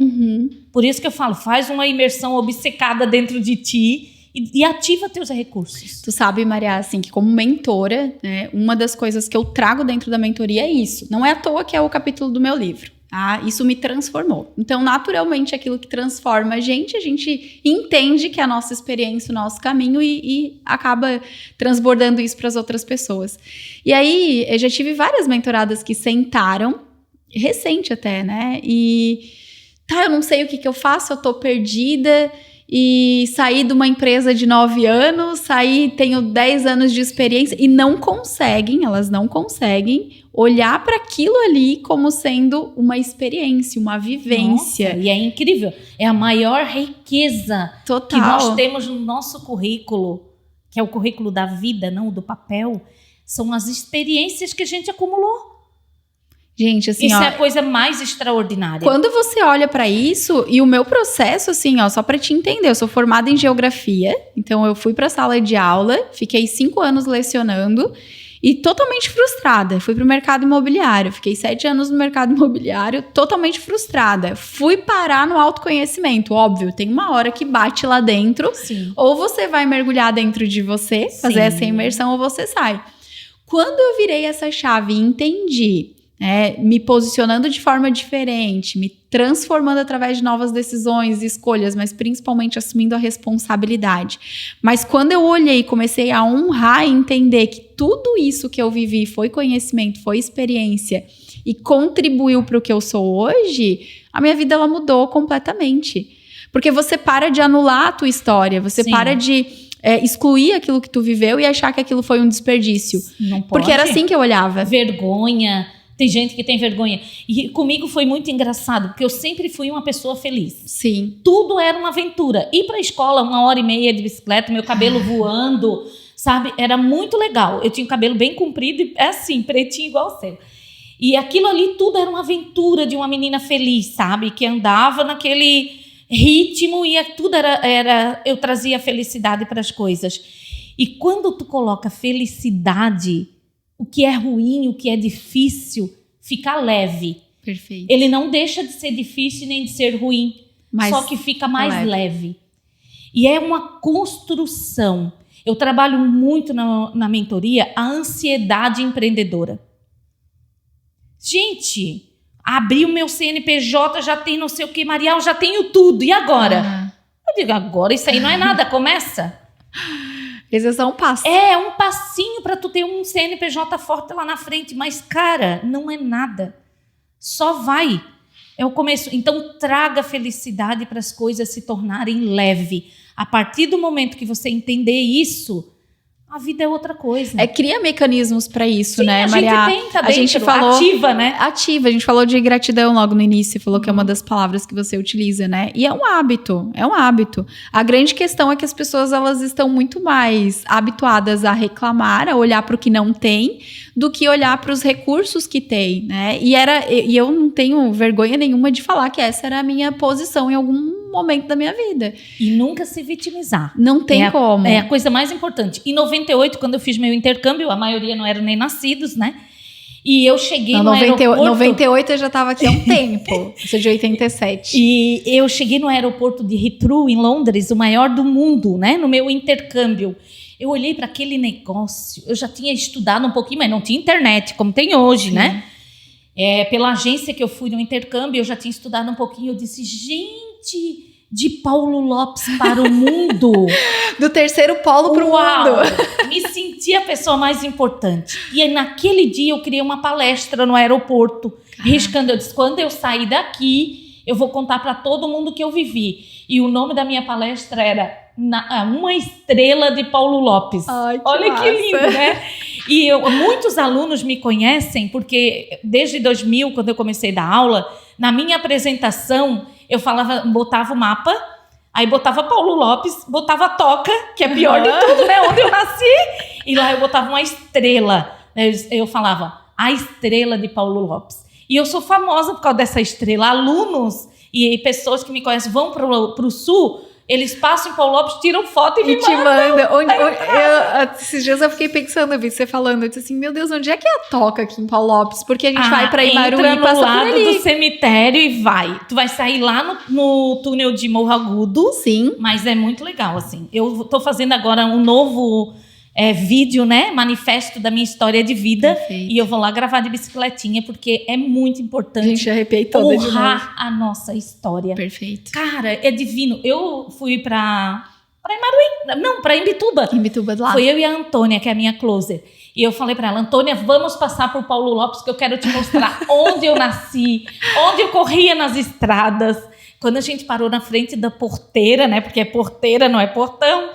B: Por isso que eu falo, faz uma imersão obcecada dentro de ti e ativa teus recursos.
A: Tu sabe, Maria, assim, que como mentora, né, uma das coisas que eu trago dentro da mentoria é isso. Não é à toa que é o capítulo do meu livro. Isso me transformou. Então, naturalmente, aquilo que transforma a gente entende que é a nossa experiência, o nosso caminho e acaba transbordando isso para as outras pessoas. E aí, eu já tive várias mentoradas que sentaram, recente até, né? E, eu não sei o que eu faço, eu tô perdida e saí de uma empresa de 9 anos, tenho 10 anos de experiência e elas não conseguem olhar para aquilo ali como sendo uma experiência, uma vivência.
B: Nossa, e é incrível. É a maior riqueza que nós temos no nosso currículo, que é o currículo da vida, não o do papel, são as experiências que a gente acumulou.
A: Gente, assim,
B: isso
A: ó,
B: é a coisa mais extraordinária.
A: quando você olha pra isso, e o meu processo, assim, ó, só pra te entender, eu sou formada em geografia, então eu fui pra sala de aula, fiquei 5 anos lecionando e totalmente frustrada. Fui pro mercado imobiliário, fiquei 7 anos no mercado imobiliário, totalmente frustrada. Fui parar no autoconhecimento, óbvio, tem uma hora que bate lá dentro,
B: Sim.
A: ou você vai mergulhar dentro de você, fazer
B: Sim.
A: essa imersão, ou você sai. Quando eu virei essa chave e entendi, me posicionando de forma diferente, me transformando através de novas decisões e escolhas, mas principalmente assumindo a responsabilidade. Mas quando eu olhei e comecei a honrar e entender que tudo isso que eu vivi foi conhecimento, foi experiência e contribuiu para o que eu sou hoje, a minha vida ela mudou completamente. Porque você para de anular a tua história, você
B: Sim.
A: para de excluir aquilo que tu viveu e achar que aquilo foi um desperdício.
B: Não pode.
A: Porque era assim que eu olhava.
B: Vergonha. Tem gente que tem vergonha. E comigo foi muito engraçado, porque eu sempre fui uma pessoa feliz.
A: Sim.
B: Tudo era uma aventura. Ir para a escola 1h30 de bicicleta, meu cabelo voando, sabe? Era muito legal. Eu tinha o cabelo bem comprido e assim, pretinho igual o seu. E aquilo ali tudo era uma aventura de uma menina feliz, sabe? Que andava naquele ritmo e tudo era eu trazia felicidade para as coisas. E quando tu coloca felicidade, o que é ruim, o que é difícil, fica leve.
A: Perfeito.
B: Ele não deixa de ser difícil nem de ser ruim,
A: Mas
B: só que fica mais leve. E é uma construção. Eu trabalho muito na mentoria a ansiedade empreendedora. Gente, abri o meu CNPJ, já tem não sei o que, Marial, já tenho tudo. E agora? Eu digo, agora isso aí não é nada, começa.
A: Esse é só um passo.
B: É um passinho para tu ter um CNPJ forte lá na frente, mas cara, não é nada. Só vai. É o começo. Então traga felicidade para as coisas se tornarem leve. A partir do momento que você entender isso, a vida é outra coisa.
A: Cria mecanismos para isso,
B: sim,
A: né,
B: Maria?
A: Maria?
B: A gente tenta dentro,
A: a gente falou
B: ativa, né?
A: Ativa. A gente falou de gratidão logo no início, falou que é uma das palavras que você utiliza, né? E é um hábito, é um hábito. A grande questão é que as pessoas elas estão muito mais habituadas a reclamar, a olhar para o que não tem, do que olhar para os recursos que tem, né? E eu não tenho vergonha nenhuma de falar que essa era a minha posição em algum momento da minha vida.
B: E nunca se vitimizar.
A: Não tem como.
B: É a coisa mais importante. Em 98, quando eu fiz meu intercâmbio, a maioria não eram nem nascidos, né? E eu cheguei no aeroporto...
A: 98 eu já estava aqui há um tempo. Eu sou de 87.
B: E eu cheguei no aeroporto de Heathrow, em Londres, o maior do mundo, né? No meu intercâmbio. Eu olhei para aquele negócio, eu já tinha estudado um pouquinho, mas não tinha internet, como tem hoje, né? Pela agência que eu fui no intercâmbio, eu já tinha estudado um pouquinho, eu disse, gente, de Paulo Lopes para o mundo.
A: Do terceiro polo para o mundo.
B: Me senti a pessoa mais importante. E aí, naquele dia eu criei uma palestra no aeroporto, riscando, eu disse, quando eu sair daqui, eu vou contar para todo mundo que eu vivi. E o nome da minha palestra era Uma Estrela de Paulo Lopes.
A: Ai,
B: olha
A: massa.
B: Que lindo, né? E muitos alunos me conhecem, porque desde 2000, quando eu comecei a dar aula, na minha apresentação, eu botava o mapa, aí botava Paulo Lopes, botava a toca, que é pior de tudo, né? Onde eu nasci. E lá eu botava uma estrela. Eu falava, a estrela de Paulo Lopes. E eu sou famosa por causa dessa estrela. Alunos e pessoas que me conhecem vão para o sul, eles passam em Paulo Lopes, tiram foto e me mandam.
A: Esses dias eu fiquei pensando, eu vi você falando, eu disse assim, meu Deus, onde é que é a toca aqui em Paulo Lopes? Porque a gente vai pra Imaruí e passa por ali.
B: Entra no lado do cemitério e vai. Tu vai sair lá no túnel de Morro Agudo.
A: Sim.
B: Mas é muito legal, assim. Eu tô fazendo agora um novo vídeo, né? Manifesto da minha história de vida.
A: Perfeito.
B: E eu vou lá gravar de bicicletinha, porque é muito importante.
A: A gente arrepiei toda de novo.
B: Honrar a nossa história.
A: Perfeito.
B: Cara, é divino. Eu fui pra Imaruí. Não, pra Imbituba.
A: Imbituba do lado.
B: Foi eu e a Antônia, que é a minha closer. E eu falei pra ela, Antônia, vamos passar por Paulo Lopes, que eu quero te mostrar onde eu nasci, onde eu corria nas estradas. Quando a gente parou na frente da porteira, né? Porque é porteira, não é portão.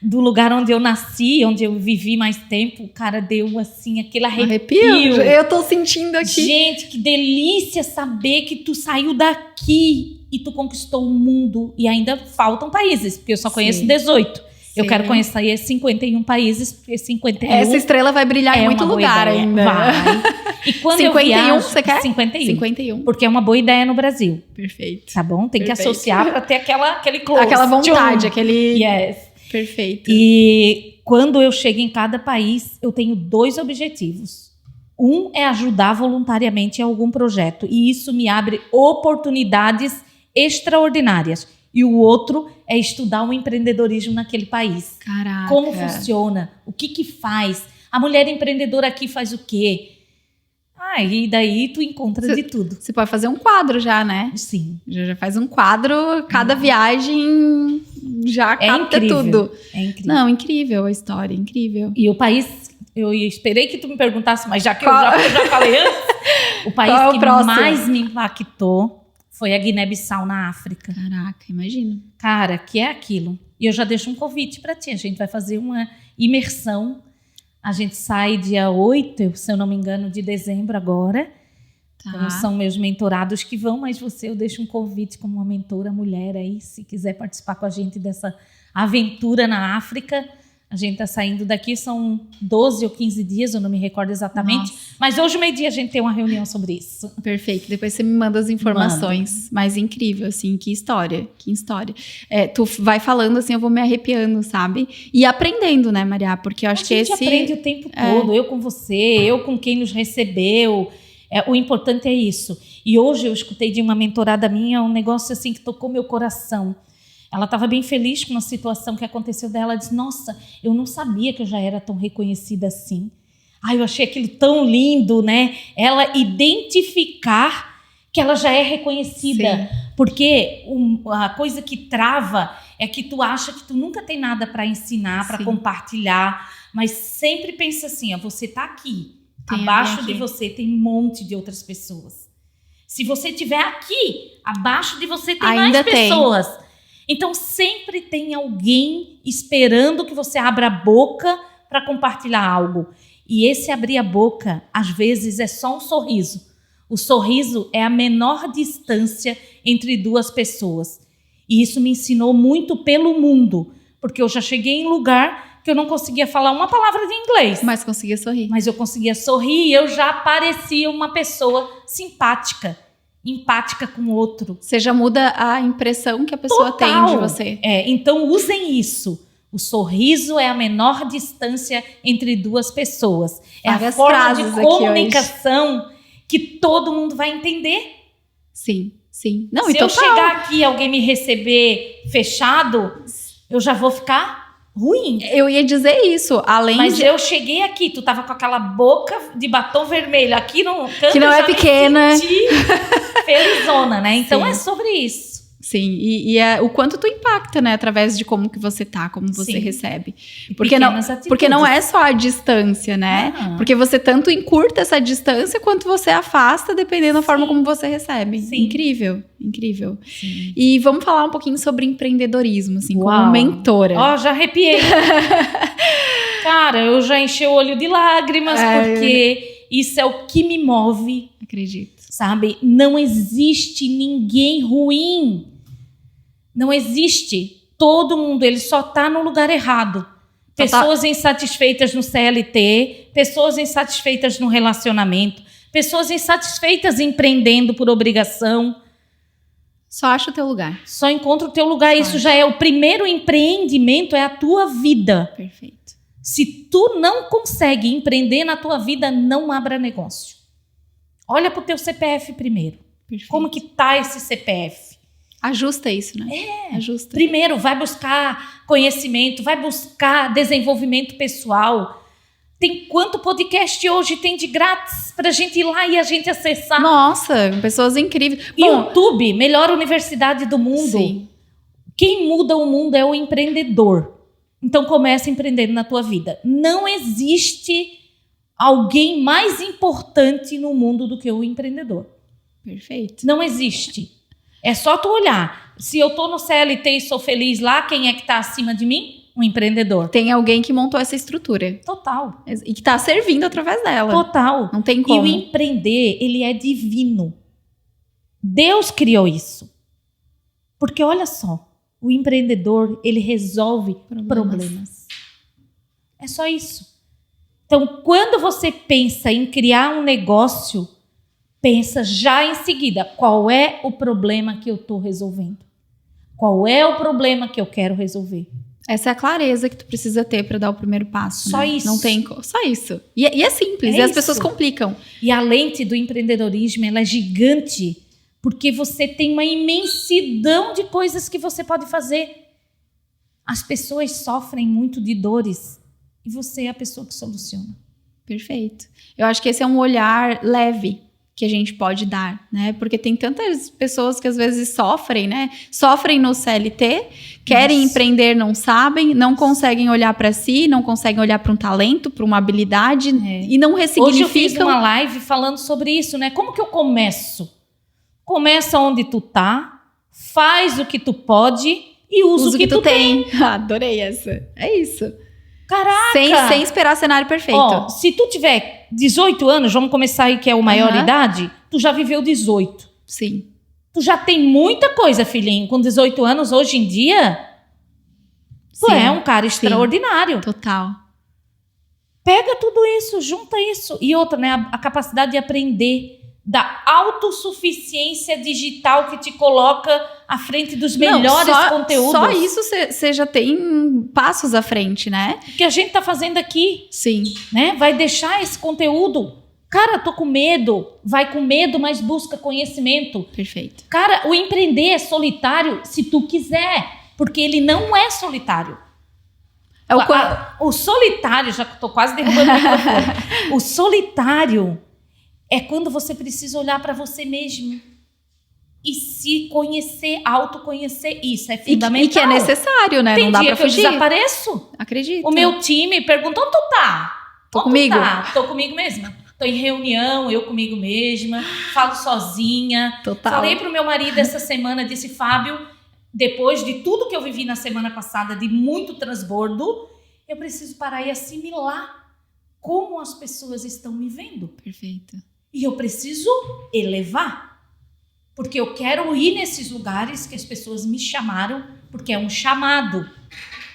B: Do lugar onde eu nasci, onde eu vivi mais tempo, o cara deu assim, aquele arrepio.
A: Eu tô sentindo aqui.
B: Gente, que delícia saber que tu saiu daqui e tu conquistou o mundo. E ainda faltam países, porque eu só conheço 18. Eu quero conhecer 51 países, porque 51...
A: Essa estrela vai brilhar em muito lugar ainda.
B: Vai. E quando
A: 51,
B: eu viajo,
A: você quer?
B: 51. Porque é uma boa ideia no Brasil.
A: Perfeito.
B: Tá bom? Tem que associar para ter aquele close.
A: Aquela vontade, aquele...
B: Yes.
A: Perfeito.
B: E quando eu chego em cada país, eu tenho 2 objetivos. Um é ajudar voluntariamente em algum projeto. E isso me abre oportunidades extraordinárias. E o outro é estudar o empreendedorismo naquele país.
A: Caraca.
B: Como funciona? O que faz? A mulher empreendedora aqui faz o quê? E daí tu encontra de tudo.
A: Você pode fazer um quadro já, né?
B: Sim.
A: Já faz um quadro, cada viagem já capta
B: incrível.
A: Tudo.
B: É incrível.
A: Não, incrível a história, incrível.
B: E o país, eu esperei que tu me perguntasse, mas já que eu já falei antes, o país que mais me impactou foi a Guiné-Bissau, na África.
A: Caraca, imagino.
B: Cara, que é aquilo. E eu já deixo um convite para ti. A gente vai fazer uma imersão. A gente sai dia 8, se eu não me engano, de dezembro agora. Tá. Então, são meus mentorados que vão, mas eu deixo um convite como uma mentora mulher aí, se quiser participar com a gente dessa aventura na África. A gente está saindo daqui, são 12 ou 15 dias, eu não me recordo exatamente. Nossa. Mas hoje, meio-dia, a gente tem uma reunião sobre isso.
A: Perfeito. Depois você me manda as informações. Mas incrível, assim, que história. Que história. Tu vai falando, assim, eu vou me arrepiando, sabe? E aprendendo, né, Maria? Porque eu acho que esse...
B: A gente aprende o tempo todo. Eu com você, eu com quem nos recebeu. O importante é isso. E hoje eu escutei de uma mentorada minha um negócio, assim, que tocou meu coração. Ela estava bem feliz com uma situação que aconteceu dela. Ela disse, nossa, eu não sabia que eu já era tão reconhecida assim. Eu achei aquilo tão lindo, né? Ela identificar que ela já é reconhecida. Sim. Porque a coisa que trava é que tu acha que tu nunca tem nada para ensinar, para compartilhar. Mas sempre pensa assim, você está aqui. Abaixo de você tem um monte de outras pessoas. Se você estiver aqui, abaixo de você tem mais pessoas. Então, sempre tem alguém esperando que você abra a boca para compartilhar algo. E esse abrir a boca, às vezes, é só um sorriso. O sorriso é a menor distância entre 2 pessoas. E isso me ensinou muito pelo mundo. Porque eu já cheguei em lugar que eu não conseguia falar uma palavra de inglês.
A: Mas conseguia sorrir.
B: Mas eu conseguia sorrir e eu já parecia uma pessoa simpática. Empática com o outro.
A: Você já muda a impressão que a pessoa tem de você.
B: Então usem isso. O sorriso é a menor distância entre 2 pessoas. É a forma de comunicação que todo mundo vai entender.
A: Sim, sim. Não,
B: se eu chegar aqui e alguém me receber fechado, eu já vou ficar ruim.
A: Eu ia dizer isso,
B: Mas eu cheguei aqui, tu tava com aquela boca de batom vermelho aqui no canto,
A: que não é pequena,
B: felizona, né? Então é sobre isso.
A: Sim, e é o quanto tu impacta, né, através de como que você tá, como você recebe. Porque não é só a distância, né? Porque você tanto encurta essa distância quanto você afasta, dependendo da forma como você recebe. Sim. Incrível, incrível. Sim. E vamos falar um pouquinho sobre empreendedorismo, assim, como mentora.
B: Já arrepiei. Cara, eu já enchi o olho de lágrimas, porque isso é o que me move.
A: Acredito.
B: Sabe? Não existe ninguém ruim. Não existe. Todo mundo, ele só está no lugar errado. Pessoas insatisfeitas no CLT, pessoas insatisfeitas no relacionamento, pessoas insatisfeitas empreendendo por obrigação.
A: Só acha o teu lugar.
B: Só encontra o teu lugar. Isso já é o primeiro empreendimento, é a tua vida.
A: Perfeito.
B: Se tu não consegue empreender na tua vida, não abra negócio. Olha para o teu CPF primeiro. Perfeito. Como que tá esse CPF?
A: Ajusta isso, né? Ajusta.
B: Primeiro, vai buscar conhecimento, vai buscar desenvolvimento pessoal. Tem quanto podcast hoje tem de grátis pra gente ir lá e a gente acessar?
A: Nossa, pessoas incríveis.
B: YouTube, melhor universidade do mundo.
A: Sim.
B: Quem muda o mundo é o empreendedor. Então começa empreendendo na tua vida. Não existe alguém mais importante no mundo do que o empreendedor.
A: Perfeito.
B: Não existe. É só tu olhar. Se eu tô no CLT e sou feliz lá, quem é que tá acima de mim? Um empreendedor.
A: Tem alguém que montou essa estrutura.
B: Total.
A: E que tá servindo através dela.
B: Total.
A: Não tem como.
B: E o empreender, ele é divino. Deus criou isso. Porque olha só, O empreendedor, ele resolve problemas. É só isso. Então, quando você pensa em criar um negócio, pensa já em seguida, qual é o problema que eu estou resolvendo? Qual é o problema que eu quero resolver?
A: Essa é a clareza que tu precisa ter para dar o primeiro passo.
B: Só
A: né?
B: isso.
A: Não tem só isso. E é simples, e as pessoas complicam.
B: E a lente do empreendedorismo, ela é gigante, porque você tem uma imensidão de coisas que você pode fazer. As pessoas sofrem muito de dores e você é a pessoa que soluciona.
A: Perfeito. Eu acho que esse é um olhar leve que a gente pode dar, né? Porque tem tantas pessoas que às vezes sofrem, né? Sofrem no CLT, querem empreender, não sabem, não conseguem olhar para si, não conseguem olhar para um talento, para uma habilidade e não ressignificam.
B: Hoje eu fiz uma live falando sobre isso, né? Como que eu começo? Começa onde tu tá, faz o que tu pode e usa o que tu tem.
A: Adorei essa. É isso.
B: Caraca!
A: Sem esperar cenário perfeito.
B: Ó, se tu tiver 18 anos, vamos começar aí que é a maior idade, tu já viveu 18.
A: Sim.
B: Tu já tem muita coisa, filhinho. Com 18 anos, hoje em dia, tu é um cara extraordinário.
A: Total.
B: Pega tudo isso, junta isso. E outra, né? A capacidade de aprender, da autossuficiência digital que te coloca à frente dos melhores conteúdos.
A: Só isso você já tem passos à frente, né?
B: O que a gente tá fazendo aqui.
A: Sim.
B: Né? Vai deixar esse conteúdo. Cara, tô com medo. Vai com medo, mas busca conhecimento.
A: Perfeito.
B: Cara, o empreender é solitário se tu quiser. Porque ele não é solitário. O solitário, já tô quase derrubando o microfone. O solitário é quando você precisa olhar para você mesmo e se conhecer, autoconhecer. Isso é fundamental.
A: E que é necessário, né?
B: Tem
A: não dá
B: dia
A: pra
B: que
A: fugir.
B: eu desapareço.
A: Acredito.
B: O meu time perguntou, onde tu tá?
A: Tô comigo.
B: Tô comigo mesma. Tô em reunião, eu comigo mesma, falo sozinha.
A: Total.
B: Falei pro meu marido essa semana, disse, Fábio, depois de tudo que eu vivi na semana passada, de muito transbordo, eu preciso parar e assimilar como as pessoas estão me vendo.
A: Perfeito.
B: E eu preciso elevar. Porque eu quero ir nesses lugares que as pessoas me chamaram, porque é um chamado.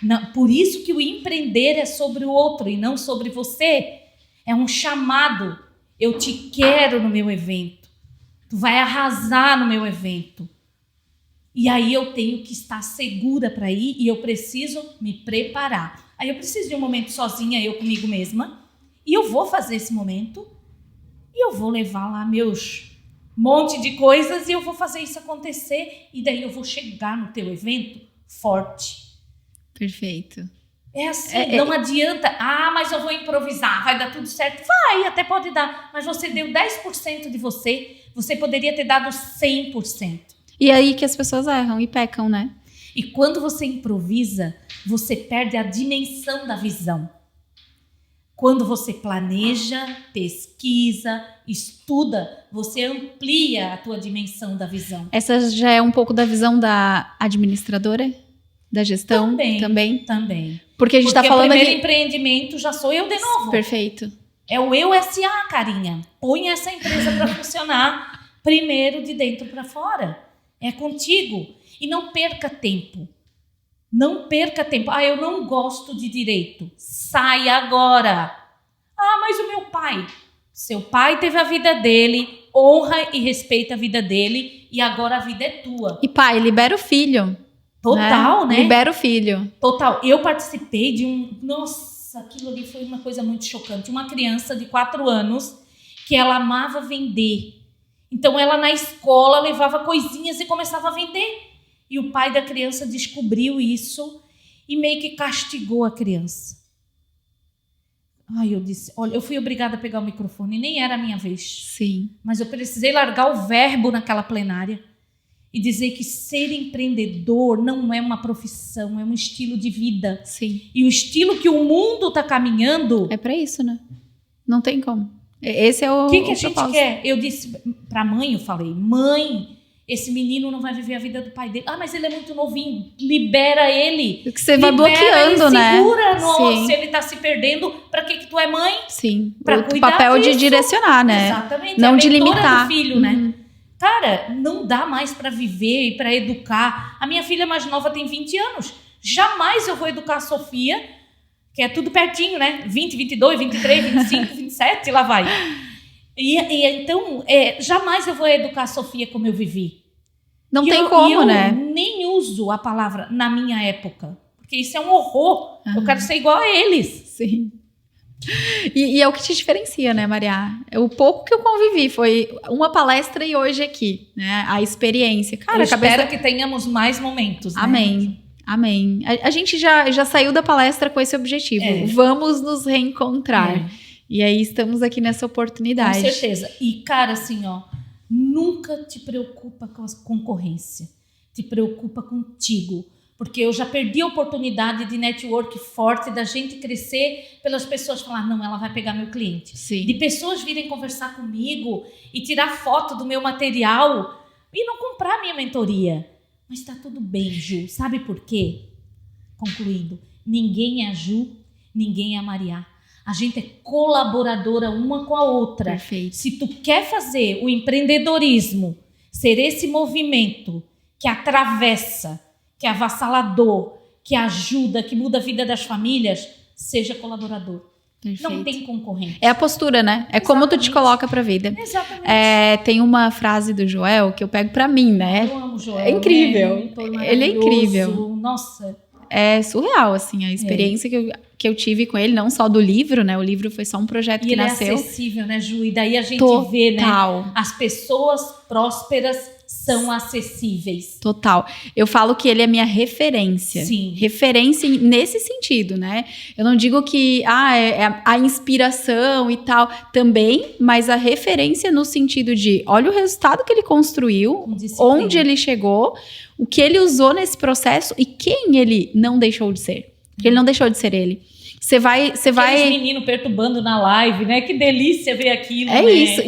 B: Não, por isso que o empreender é sobre o outro e não sobre você. É um chamado. Eu te quero no meu evento. Tu vai arrasar no meu evento. E aí eu tenho que estar segura para ir e eu preciso me preparar. Aí eu preciso de um momento sozinha, eu comigo mesma. E eu vou fazer esse momento. E eu vou levar lá meus monte de coisas e eu vou fazer isso acontecer. E daí eu vou chegar no teu evento forte.
A: Perfeito.
B: É assim, não adianta. Ah, mas eu vou improvisar, vai dar tudo certo. Vai, até pode dar. Mas você deu 10% de você. Você poderia ter dado 100%.
A: E aí que as pessoas erram e pecam, né?
B: E quando você improvisa, você perde a dimensão da visão. Quando você planeja, pesquisa, estuda, você amplia a tua dimensão da visão.
A: Essa já é um pouco da visão da administradora? Da gestão?
B: Também.
A: Porque a gente tá falando
B: o primeiro
A: aqui...
B: empreendimento já sou eu de novo.
A: Perfeito.
B: É o eu SA, carinha. Põe essa empresa para funcionar primeiro de dentro para fora. É contigo. E não perca tempo. Não perca tempo. Ah, eu não gosto de direito. Sai agora. Ah, mas o meu pai. Seu pai teve a vida dele, honra e respeita a vida dele e agora a vida é tua.
A: E pai, libera o filho.
B: Total, né?
A: Libera o filho.
B: Total. Eu participei de um... Nossa, aquilo ali foi uma coisa muito chocante. Uma criança de 4 anos que ela amava vender. Então ela na escola levava coisinhas e começava a vender. E o pai da criança descobriu isso e meio que castigou a criança. Ai, eu disse, olha, eu fui obrigada a pegar o microfone, nem era a minha vez.
A: Sim.
B: Mas eu precisei largar o verbo naquela plenária e dizer que ser empreendedor não é uma profissão, é um estilo de vida.
A: Sim.
B: E o estilo que o mundo está caminhando...
A: É para isso, né? Não tem como. Esse é o
B: que a gente quer? Eu disse para a mãe, eu falei, mãe... Esse menino não vai viver a vida do pai dele. Ah, mas ele é muito novinho. Libera ele.
A: Porque você vai bloqueando, né?
B: Segura, se ele tá se perdendo. Pra que tu é mãe?
A: Sim.
B: Pra
A: o papel
B: disso.
A: de direcionar, né?
B: Exatamente.
A: Não
B: a
A: de limitar.
B: Do filho, né? Cara, não dá mais para viver e para educar. A minha filha mais nova tem 20 anos. Jamais eu vou educar a Sofia, que é tudo pertinho, né? 20, 22, 23, 25, 27, lá vai. Então, jamais eu vou educar a Sofia como eu vivi.
A: Não tem como, né?
B: Eu nem uso a palavra na minha época, porque isso é um horror. Eu quero ser igual a eles.
A: Sim. E é o que te diferencia, né, Maria? O pouco que eu convivi foi uma palestra e hoje aqui, né? A experiência. Cara,
B: eu espero que tenhamos mais momentos, né?
A: Amém. Amém. A gente já saiu da palestra com esse objetivo. Vamos nos reencontrar. E aí estamos aqui nessa oportunidade.
B: Com certeza. E, cara, assim, ó, nunca te preocupa com a concorrência. Te preocupa contigo. Porque eu já perdi a oportunidade de network forte, da gente crescer, pelas pessoas falar, não, ela vai pegar meu cliente.
A: Sim.
B: De pessoas virem conversar comigo e tirar foto do meu material e não comprar minha mentoria. Mas tá tudo bem, Ju. Sabe por quê? Concluindo, ninguém é a Ju, ninguém é a Maria. A gente é colaboradora uma com a outra.
A: Perfeito.
B: Se tu quer fazer o empreendedorismo ser esse movimento que atravessa, que é avassalador, que ajuda, que muda a vida das famílias, seja colaborador.
A: Perfeito.
B: Não tem concorrente.
A: É a postura, né? É como tu te coloca pra vida.
B: Exatamente.
A: Tem uma frase do Joel que eu pego pra mim, né?
B: Eu amo o Joel.
A: É incrível.
B: Né?
A: Ele é incrível.
B: Nossa.
A: É surreal, assim, a experiência que eu tive com ele, não só do livro, né? O livro foi só um projeto que nasceu.
B: E ele é acessível, né, Ju? E daí a gente vê, né? As pessoas prósperas são acessíveis.
A: Total. Eu falo que ele é minha referência.
B: Sim.
A: Referência nesse sentido, né? Eu não digo que é a inspiração e tal, também, mas a referência no sentido de, olha o resultado que ele construiu, onde ele chegou, o que ele usou nesse processo e quem ele não deixou de ser. Porque ele não deixou de ser ele. Você vai...
B: Aqueles meninos perturbando na live, né? Que delícia ver aquilo,
A: É
B: né?
A: isso.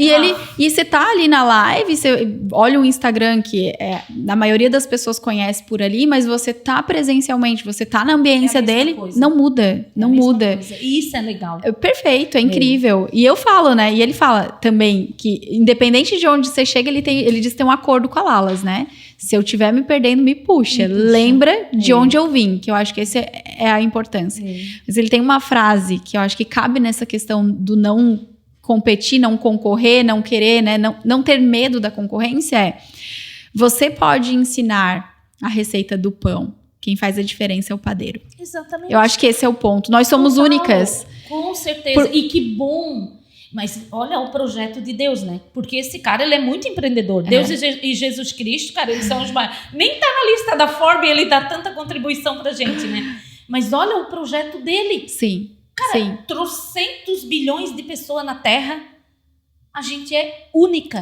A: E você tá ali na live, você olha o Instagram, que a maioria das pessoas conhece por ali, mas você tá presencialmente, você tá na ambiência dele,
B: coisa.
A: não muda. Não muda.
B: Coisa. E isso é legal.
A: Perfeito, é incrível. E eu falo, né? E ele fala também que, independente de onde você chega, ele diz que tem um acordo com a Lalas, né? Se eu estiver me perdendo, me puxa. Lembra de onde eu vim, que eu acho que essa é a importância. Mas ele tem uma frase que eu acho que cabe nessa questão do não competir, não concorrer, não querer, né? Não ter medo da concorrência você pode ensinar a receita do pão. Quem faz a diferença é o padeiro.
B: Exatamente.
A: Eu acho que esse é o ponto. Nós somos únicas.
B: Com certeza. E que bom. Mas olha o projeto de Deus, né? Porque esse cara, ele é muito empreendedor. Deus e Jesus Cristo, cara, eles são os maiores. Nem tá na lista da Forbes, ele dá tanta contribuição pra gente, né? Mas olha o projeto dele.
A: Sim.
B: Cara,
A: sim.
B: trocentos bilhões de pessoas na Terra. A gente é única.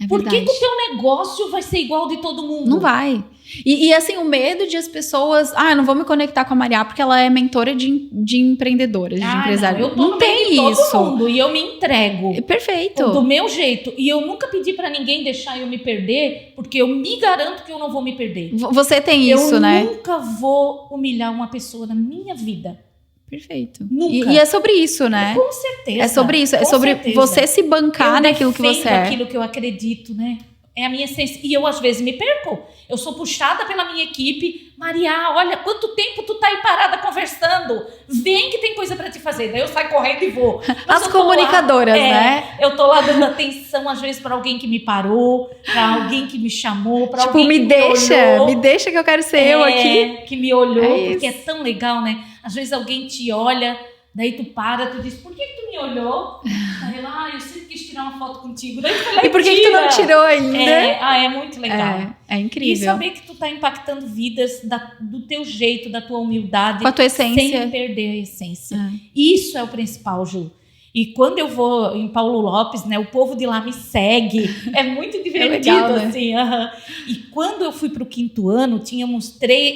A: É
B: Por
A: verdade.
B: que o teu negócio vai ser igual de todo mundo?
A: Não vai. E assim, o medo de as pessoas... eu não vou me conectar com a Maria porque ela é mentora de empreendedoras, de empresários.
B: Eu tô no meio de todo mundo e eu me entrego.
A: Perfeito.
B: Do meu jeito. E eu nunca pedi pra ninguém deixar eu me perder, porque eu me garanto que eu não vou me perder.
A: Você tem isso, né?
B: Eu nunca vou humilhar uma pessoa na minha vida.
A: Perfeito.
B: Nunca.
A: E é sobre isso, né?
B: Com certeza.
A: É sobre isso. É sobre você se bancar naquilo que você é.
B: Aquilo que eu acredito, né? É a minha essência. E eu, às vezes, me perco. Eu sou puxada pela minha equipe. Maria, olha, quanto tempo tu tá aí parada conversando. Vem que tem coisa pra te fazer. Daí eu saio correndo e vou.
A: As comunicadoras, né?
B: Eu tô lá dando atenção, às vezes, pra alguém que me parou, pra alguém que me chamou, pra alguém que me olhou.
A: Me deixa que eu quero ser eu aqui.
B: Que me olhou, porque é tão legal, né? Às vezes alguém te olha, daí tu para, tu diz, por que tu me olhou? Aí ela, eu sempre quis tirar uma foto contigo. Daí tu fala,
A: e por que tu não tirou ainda?
B: É muito legal.
A: É incrível.
B: E saber que tu tá impactando vidas do teu jeito, da tua humildade.
A: Com a tua essência.
B: Sem perder a essência. Isso é o principal, Ju. E quando eu vou em Paulo Lopes, né, o povo de lá me segue. É muito divertido,
A: legal, né?
B: assim. E quando eu fui pro 5º ano,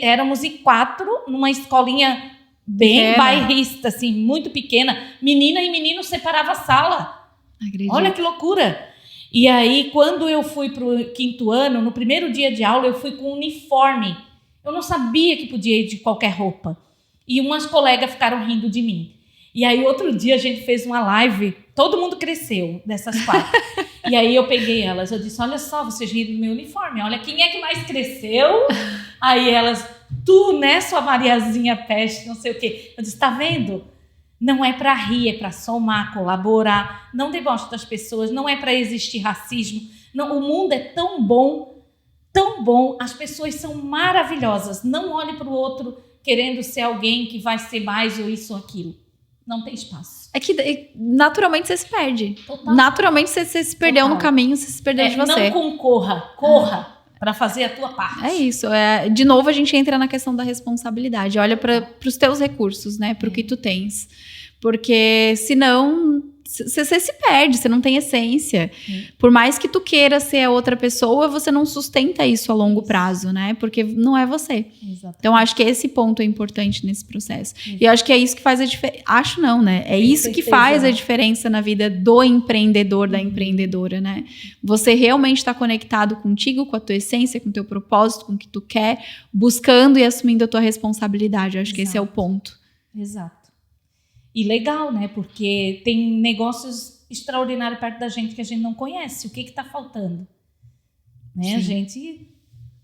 B: éramos em 4 numa escolinha bem bairrista, assim, muito pequena. Menina e menino separava a sala.
A: Acredito.
B: Olha que loucura. E aí, quando eu fui pro 5º ano, no primeiro dia de aula, eu fui com uniforme. Eu não sabia que podia ir de qualquer roupa. E umas colegas ficaram rindo de mim. E aí, outro dia, a gente fez uma live. Todo mundo cresceu dessas 4. E aí eu peguei elas, eu disse, olha só, vocês riram do meu uniforme, olha quem é que mais cresceu. Aí elas, tu, né, sua Mariazinha Peste, não sei o quê. Eu disse, tá vendo? Não é para rir, é para somar, colaborar. Não deboche das pessoas, não é para existir racismo. Não, o mundo é tão bom, as pessoas são maravilhosas. Não olhe para o outro querendo ser alguém que vai ser mais ou isso ou aquilo. Não tem espaço.
A: É que naturalmente você se perde.
B: Total.
A: Naturalmente você se perdeu no caminho, você se perdeu de você.
B: Não concorra, corra para fazer a tua parte.
A: É isso. De novo a gente entra na questão da responsabilidade. Olha para os teus recursos, né? Para o que tu tens. Porque senão você se perde, você não tem essência. Por mais que tu queira ser a outra pessoa, você não sustenta isso a longo prazo, né? Porque não é você.
B: Exatamente.
A: Então, acho que esse ponto é importante nesse processo. E acho que é isso que faz a diferença. Acho não, né? É isso que faz a diferença na vida do empreendedor, da empreendedora, né? Você realmente está conectado contigo, com a tua essência, com o teu propósito, com o que tu quer, buscando e assumindo a tua responsabilidade. Eu acho que esse é o ponto.
B: Exato. E legal, né? Porque tem negócios extraordinários perto da gente que a gente não conhece. O que está faltando? Né? A gente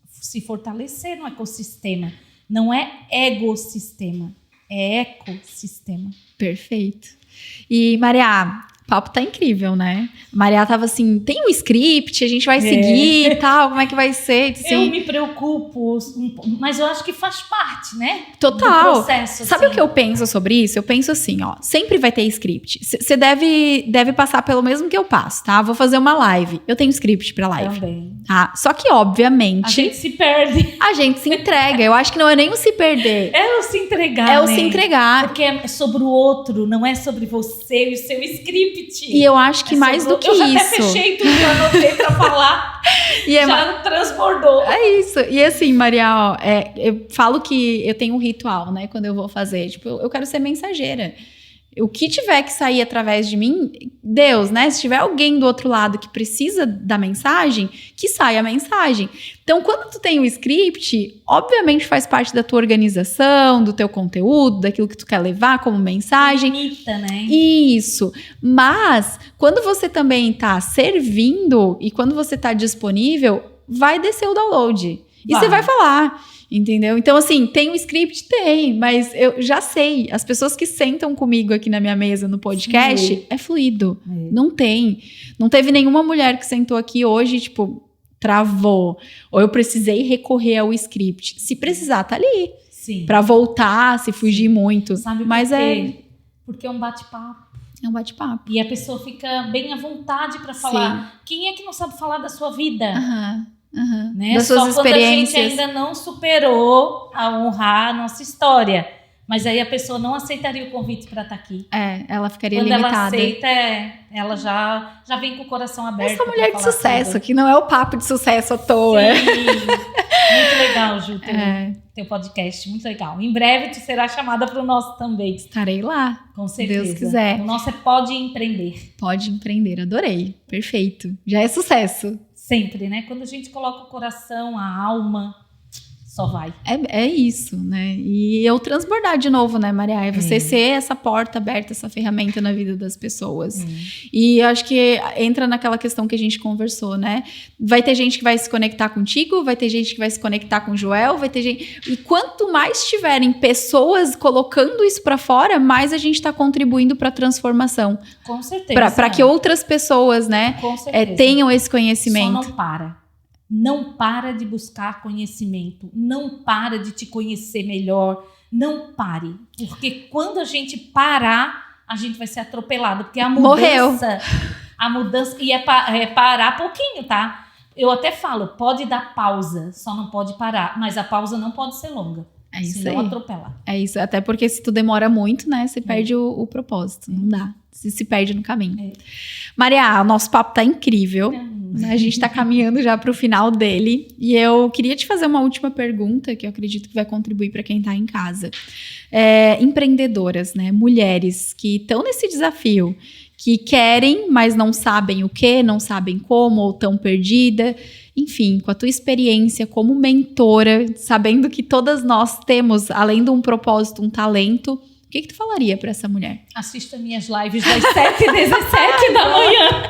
B: se fortalecer no ecossistema. Não é egossistema, é ecossistema.
A: Perfeito. E, Maria, o papo tá incrível, né? Maria tava assim, tem um script, a gente vai seguir e tal, como é que vai ser? Assim,
B: eu me preocupo, mas eu acho que faz parte, né?
A: Total.
B: Do processo.
A: Sabe o que eu penso sobre isso? Eu penso assim, ó, sempre vai ter script. Você deve passar pelo mesmo que eu passo, tá? Vou fazer uma live. Eu tenho script pra live.
B: Também.
A: Tá? Só que, obviamente...
B: A gente se perde.
A: A gente se entrega. Eu acho que não é nem o se perder.
B: É o se entregar,
A: É o se entregar.
B: Porque é sobre o outro, não é sobre você e o seu script.
A: E eu acho que mais do que
B: eu
A: isso...
B: Eu já até fechei tudo que eu anotei pra falar.
A: E
B: já transbordou.
A: É isso. E assim, Maria, ó, eu falo que eu tenho um ritual, né? Quando eu vou fazer. Tipo, eu quero ser mensageira. O que tiver que sair através de mim, Deus, né? Se tiver alguém do outro lado que precisa da mensagem, que saia a mensagem. Então, quando tu tem o script, obviamente faz parte da tua organização, do teu conteúdo, daquilo que tu quer levar como mensagem.
B: Bonita, né?
A: Isso. Mas, quando você também tá servindo e quando você tá disponível, vai descer o download. E você vai falar. Entendeu? Então, assim, tem um script? Tem, mas eu já sei. As pessoas que sentam comigo aqui na minha mesa no podcast, é fluido. Não tem. Não teve nenhuma mulher que sentou aqui hoje, tipo, travou. Ou eu precisei recorrer ao script. Se precisar, tá ali.
B: Sim.
A: Pra voltar, se fugir muito.
B: Sabe
A: mas
B: por quê? Porque é um bate-papo.
A: É um bate-papo.
B: E a pessoa fica bem à vontade pra falar. Sim. Quem é que não sabe falar da sua vida? Né?
A: Das suas
B: Só
A: experiências.
B: Quando a gente ainda não superou a honrar a nossa história. Mas aí a pessoa não aceitaria o convite para estar aqui.
A: Ela ficaria
B: quando
A: limitada.
B: Quando ela aceita, ela já vem com o coração aberto.
A: Essa mulher de sucesso, tudo. Que não é o papo de sucesso à toa.
B: Sim. Muito legal, Ju, teu podcast. Muito legal. Em breve tu será chamada para o nosso também.
A: Estarei lá.
B: Com certeza.
A: Deus quiser.
B: O nosso é Pode Empreender.
A: Pode Empreender, adorei. Perfeito. Já é sucesso.
B: Sempre, né? Quando a gente coloca o coração, a alma, só vai.
A: É isso, né? E eu transbordar de novo, né, Maria? É você ser essa porta aberta, essa ferramenta na vida das pessoas. E acho que entra naquela questão que a gente conversou, né? Vai ter gente que vai se conectar contigo, vai ter gente que vai se conectar com o Joel, vai ter gente... E quanto mais tiverem pessoas colocando isso pra fora, mais a gente tá contribuindo pra transformação.
B: Com certeza.
A: Pra que outras pessoas, né, tenham esse conhecimento.
B: Só não para. Não para de buscar conhecimento, não para de te conhecer melhor, não pare. Porque quando a gente parar, a gente vai ser atropelado. Porque a mudança... A mudança... E é parar pouquinho, tá? Eu até falo, pode dar pausa, só não pode parar. Mas a pausa não pode ser longa.
A: É isso
B: senão
A: aí.
B: Atropela.
A: É isso, até porque se tu demora muito, né, você perde o propósito. Não dá. Se perde no caminho. Maria, o nosso papo tá incrível. A gente tá caminhando já para o final dele. E eu queria te fazer uma última pergunta, que eu acredito que vai contribuir para quem tá em casa. Empreendedoras, né? Mulheres que estão nesse desafio, que querem, mas não sabem o que, não sabem como, ou estão perdidas. Enfim, com a tua experiência como mentora, sabendo que todas nós temos, além de um propósito, um talento, o que tu falaria pra essa mulher?
B: Assista minhas lives das 7h17 da manhã.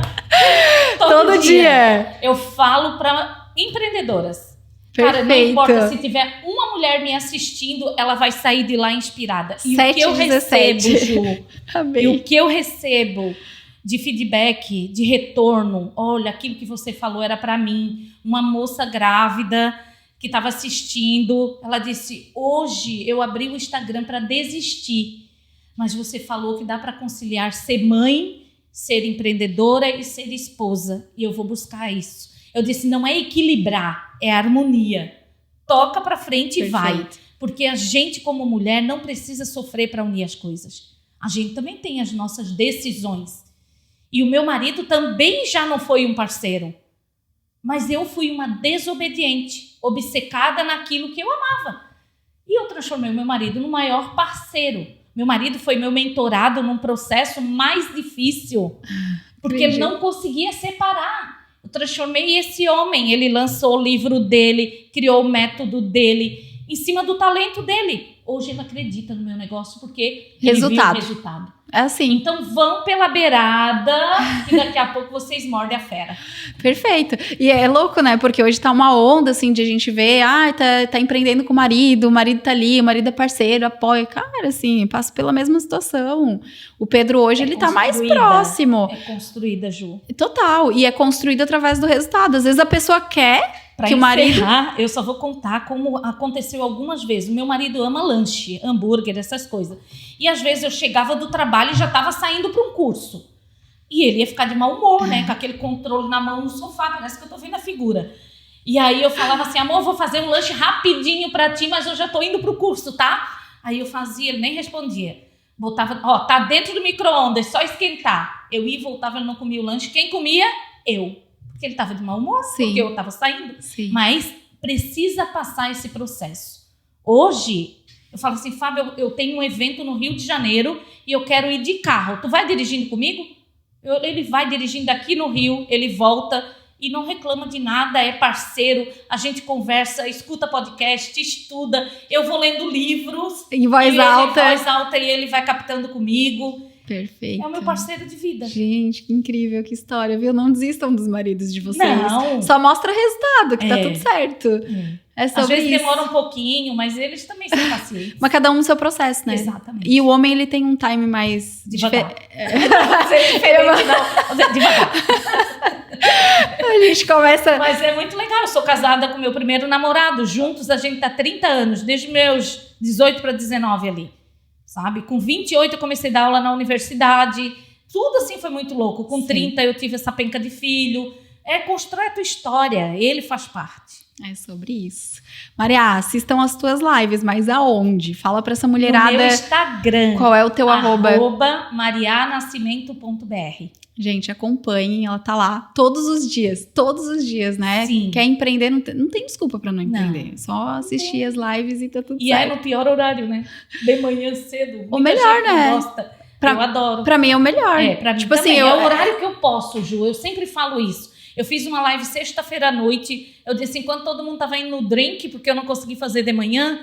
A: Todo dia.
B: Eu falo para empreendedoras.
A: Perfeito.
B: Cara, não importa se tiver uma mulher me assistindo, ela vai sair de lá inspirada. E
A: 7,
B: o que eu
A: 17.
B: recebo, Ju,
A: Amei.
B: e o que eu recebo de feedback, de retorno, olha, aquilo que você falou era para mim. Uma moça grávida que estava assistindo, ela disse, hoje eu abri o Instagram para desistir, mas você falou que dá para conciliar ser mãe, ser empreendedora e ser esposa, e eu vou buscar isso. Eu disse, não é equilibrar, é harmonia. Toca para frente e vai. Porque a gente, como mulher, não precisa sofrer para unir as coisas. A gente também tem as nossas decisões. E o meu marido também já não foi um parceiro. Mas eu fui uma desobediente, obcecada naquilo que eu amava. E eu transformei o meu marido no maior parceiro. Meu marido foi meu mentorado num processo mais difícil, porque ele não conseguia separar. Eu transformei esse homem, ele lançou o livro dele, criou o método dele, em cima do talento dele. Hoje ele acredita no meu negócio porque ele viu o resultado.
A: É assim.
B: Então vão pela beirada e daqui a pouco vocês mordem a fera.
A: Perfeito. E é louco, né? Porque hoje tá uma onda, assim, de a gente ver, tá empreendendo com o marido tá ali, o marido é parceiro, apoia. Cara, assim, passa pela mesma situação. O Pedro hoje, ele tá mais próximo.
B: É construída, Ju.
A: Total. E é construída através do resultado. Às vezes a pessoa quer que o marido...
B: Eu só vou contar como aconteceu algumas vezes. O meu marido ama lanche, hambúrguer, essas coisas. E às vezes eu chegava do trabalho e já estava saindo para um curso. E ele ia ficar de mau humor, né? Com aquele controle na mão no sofá, parece que eu tô vendo a figura. E aí eu falava assim, amor, vou fazer um lanche rapidinho para ti, mas eu já tô indo pro curso, tá? Aí eu fazia, ele nem respondia. Botava, tá dentro do micro-ondas, só esquentar. Eu ia e voltava, ele não comia o lanche. Quem comia? Eu. Porque ele estava de mau humor, porque eu estava saindo.
A: Sim.
B: Mas precisa passar esse processo. Hoje, eu falo assim, Fábio, eu tenho um evento no Rio de Janeiro e eu quero ir de carro. Tu vai dirigindo comigo? Ele vai dirigindo aqui no Rio, ele volta e não reclama de nada, é parceiro, a gente conversa, escuta podcast, estuda. Eu vou lendo livros.
A: Em voz alta.
B: Em voz alta e ele vai captando comigo.
A: Perfeito.
B: É o meu parceiro de vida.
A: Gente, que incrível, que história, viu? Não desistam dos maridos de vocês.
B: Não.
A: Só mostra resultado, que tá tudo certo. É sobre
B: Às vezes
A: isso.
B: demora um pouquinho, mas eles também são pacientes.
A: Mas cada um no seu processo, né?
B: Exatamente.
A: E o homem, ele tem um time mais...
B: Devagar. Não ser diferente, não. Devagar.
A: A gente começa...
B: Mas é muito legal. Eu sou casada com meu primeiro namorado. Juntos a gente tá 30 anos, desde meus 18 para 19 ali. Sabe? Com 28 eu comecei a dar aula na universidade. Tudo assim foi muito louco. Com 30 eu tive essa penca de filho. Constrói a tua história. Ele faz parte. É
A: sobre isso. Maria, assistam as tuas lives, mas aonde? Fala pra essa mulherada.
B: No meu Instagram.
A: Qual é o teu arroba?
B: @marianascimento.br.
A: Gente, acompanhem, ela tá lá todos os dias, né?
B: Sim.
A: Quer empreender, não tem desculpa pra não empreender. Só assistir as lives e tá tudo certo.
B: E é no pior horário, né? De manhã cedo.
A: O melhor, né?
B: Gosta. Eu adoro.
A: Pra mim é o melhor.
B: Pra mim
A: tipo
B: também.
A: assim,
B: é o horário que eu posso, Ju. Eu sempre falo isso. Eu fiz uma live sexta-feira à noite. Eu disse, enquanto todo mundo tava indo no drink, porque eu não consegui fazer de manhã,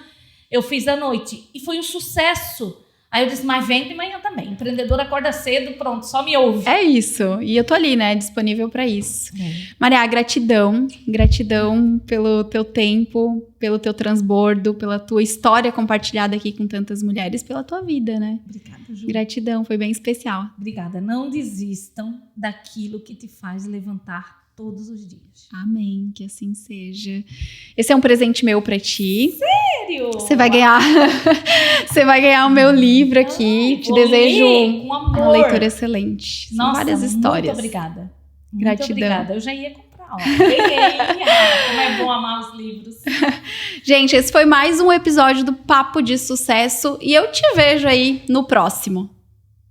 B: eu fiz à noite. E foi um sucesso. Aí eu disse, mas vem de manhã também. Empreendedor acorda cedo, pronto, só me ouve.
A: É isso. E eu tô ali, né, disponível para isso. Maria, gratidão. Gratidão pelo teu tempo, pelo teu transbordo, pela tua história compartilhada aqui com tantas mulheres, pela tua vida, né?
B: Obrigada, Ju.
A: Gratidão, foi bem especial.
B: Obrigada. Não desistam daquilo que te faz levantar todos os dias.
A: Amém, que assim seja. Esse é um presente meu pra ti.
B: Sério?
A: Você vai ganhar o meu livro aqui. Te desejo uma leitura excelente. São várias histórias.
B: Muito obrigada.
A: Gratidão.
B: Muito obrigada. Eu já ia comprar, ó. Como é bom amar os livros.
A: Gente, esse foi mais um episódio do Papo de Sucesso e eu te vejo aí no próximo.